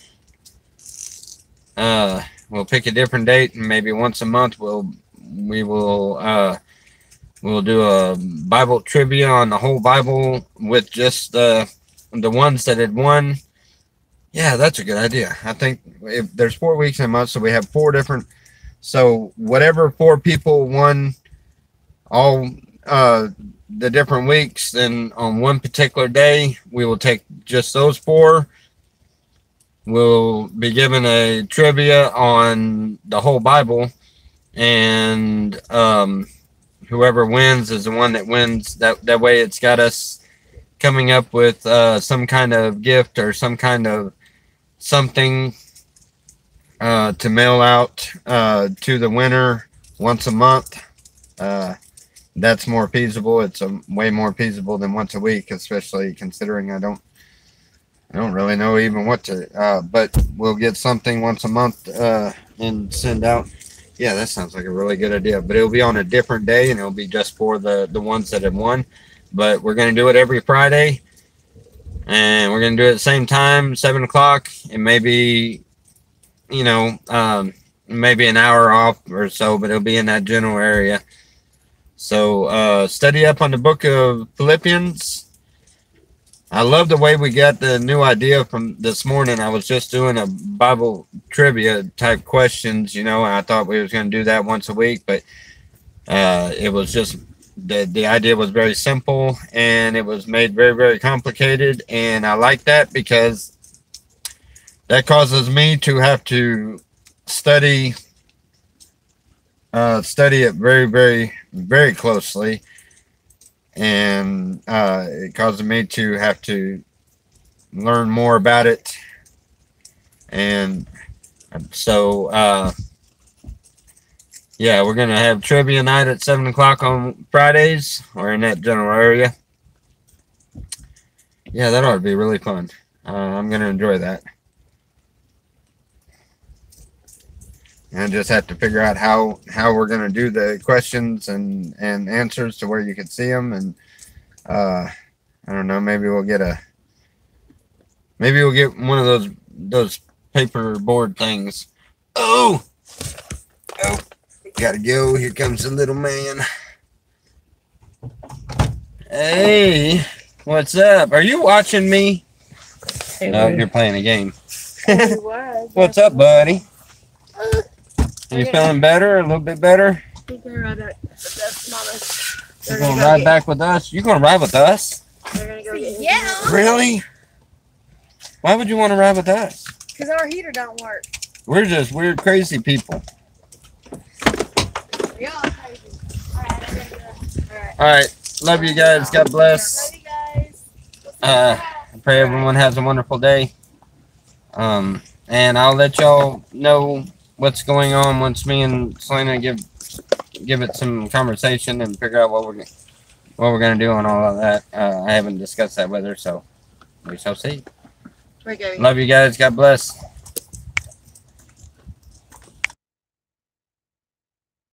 pick a different date, and maybe once a month we'll do a Bible trivia on the whole Bible with just the ones that had won. Yeah, that's a good idea. I think if there's 4 weeks in a month, so we have 4 different. So whatever 4 people won all the different weeks, then on one particular day, we will take just those 4. We'll be given a trivia on the whole Bible, and whoever wins is the one that wins. That way it's got us coming up with some kind of gift or some kind of something to mail out to the winner once a month. That's more feasible. It's way more feasible than once a week, especially considering I don't really know even what to, but we'll get something once a month and send out. Yeah, that sounds like a really good idea, but it'll be on a different day, and it'll be just for the ones that have won. But we're going to do it every Friday, and we're going to do it at the same time, 7 o'clock, and maybe, maybe an hour off or so, but it'll be in that general area. So study up on the book of Philippians. I love the way we got the new idea from this morning. I was just doing a Bible trivia type questions, and I thought we was going to do that once a week, but it was just the idea was very simple, and it was made very, very complicated, and I like that because that causes me to have to study it very, very, very closely. And it causes me to have to learn more about it. And so, yeah, we're going to have trivia night at 7 o'clock on Fridays, or in that general area. Yeah, that ought to be really fun. I'm going to enjoy that. And I just have to figure out how we're going to do the questions and answers to where you can see them. And I don't know, maybe we'll get one of those paper board things. Oh, gotta go. Here comes the little man. Hey, what's up? Are you watching me? Hey, No, you're playing a game. It was. What's up, buddy? Are you feeling better? A little bit better? He's gonna ride back with us, Mama. You're gonna ride back with us? You gonna ride with us? They're gonna go get Yeah. Really? Why would you want to ride with us? because our heater don't work. We're just weird, crazy people. We all crazy. Alright. All right. Love you guys. God bless. Love you guys. I pray everyone has a wonderful day. And I'll let y'all know what's going on once me and Selena give it some conversation and figure out what we're gonna do on all of that. I haven't discussed that with her, so we shall see. We're going. Love you guys. God bless.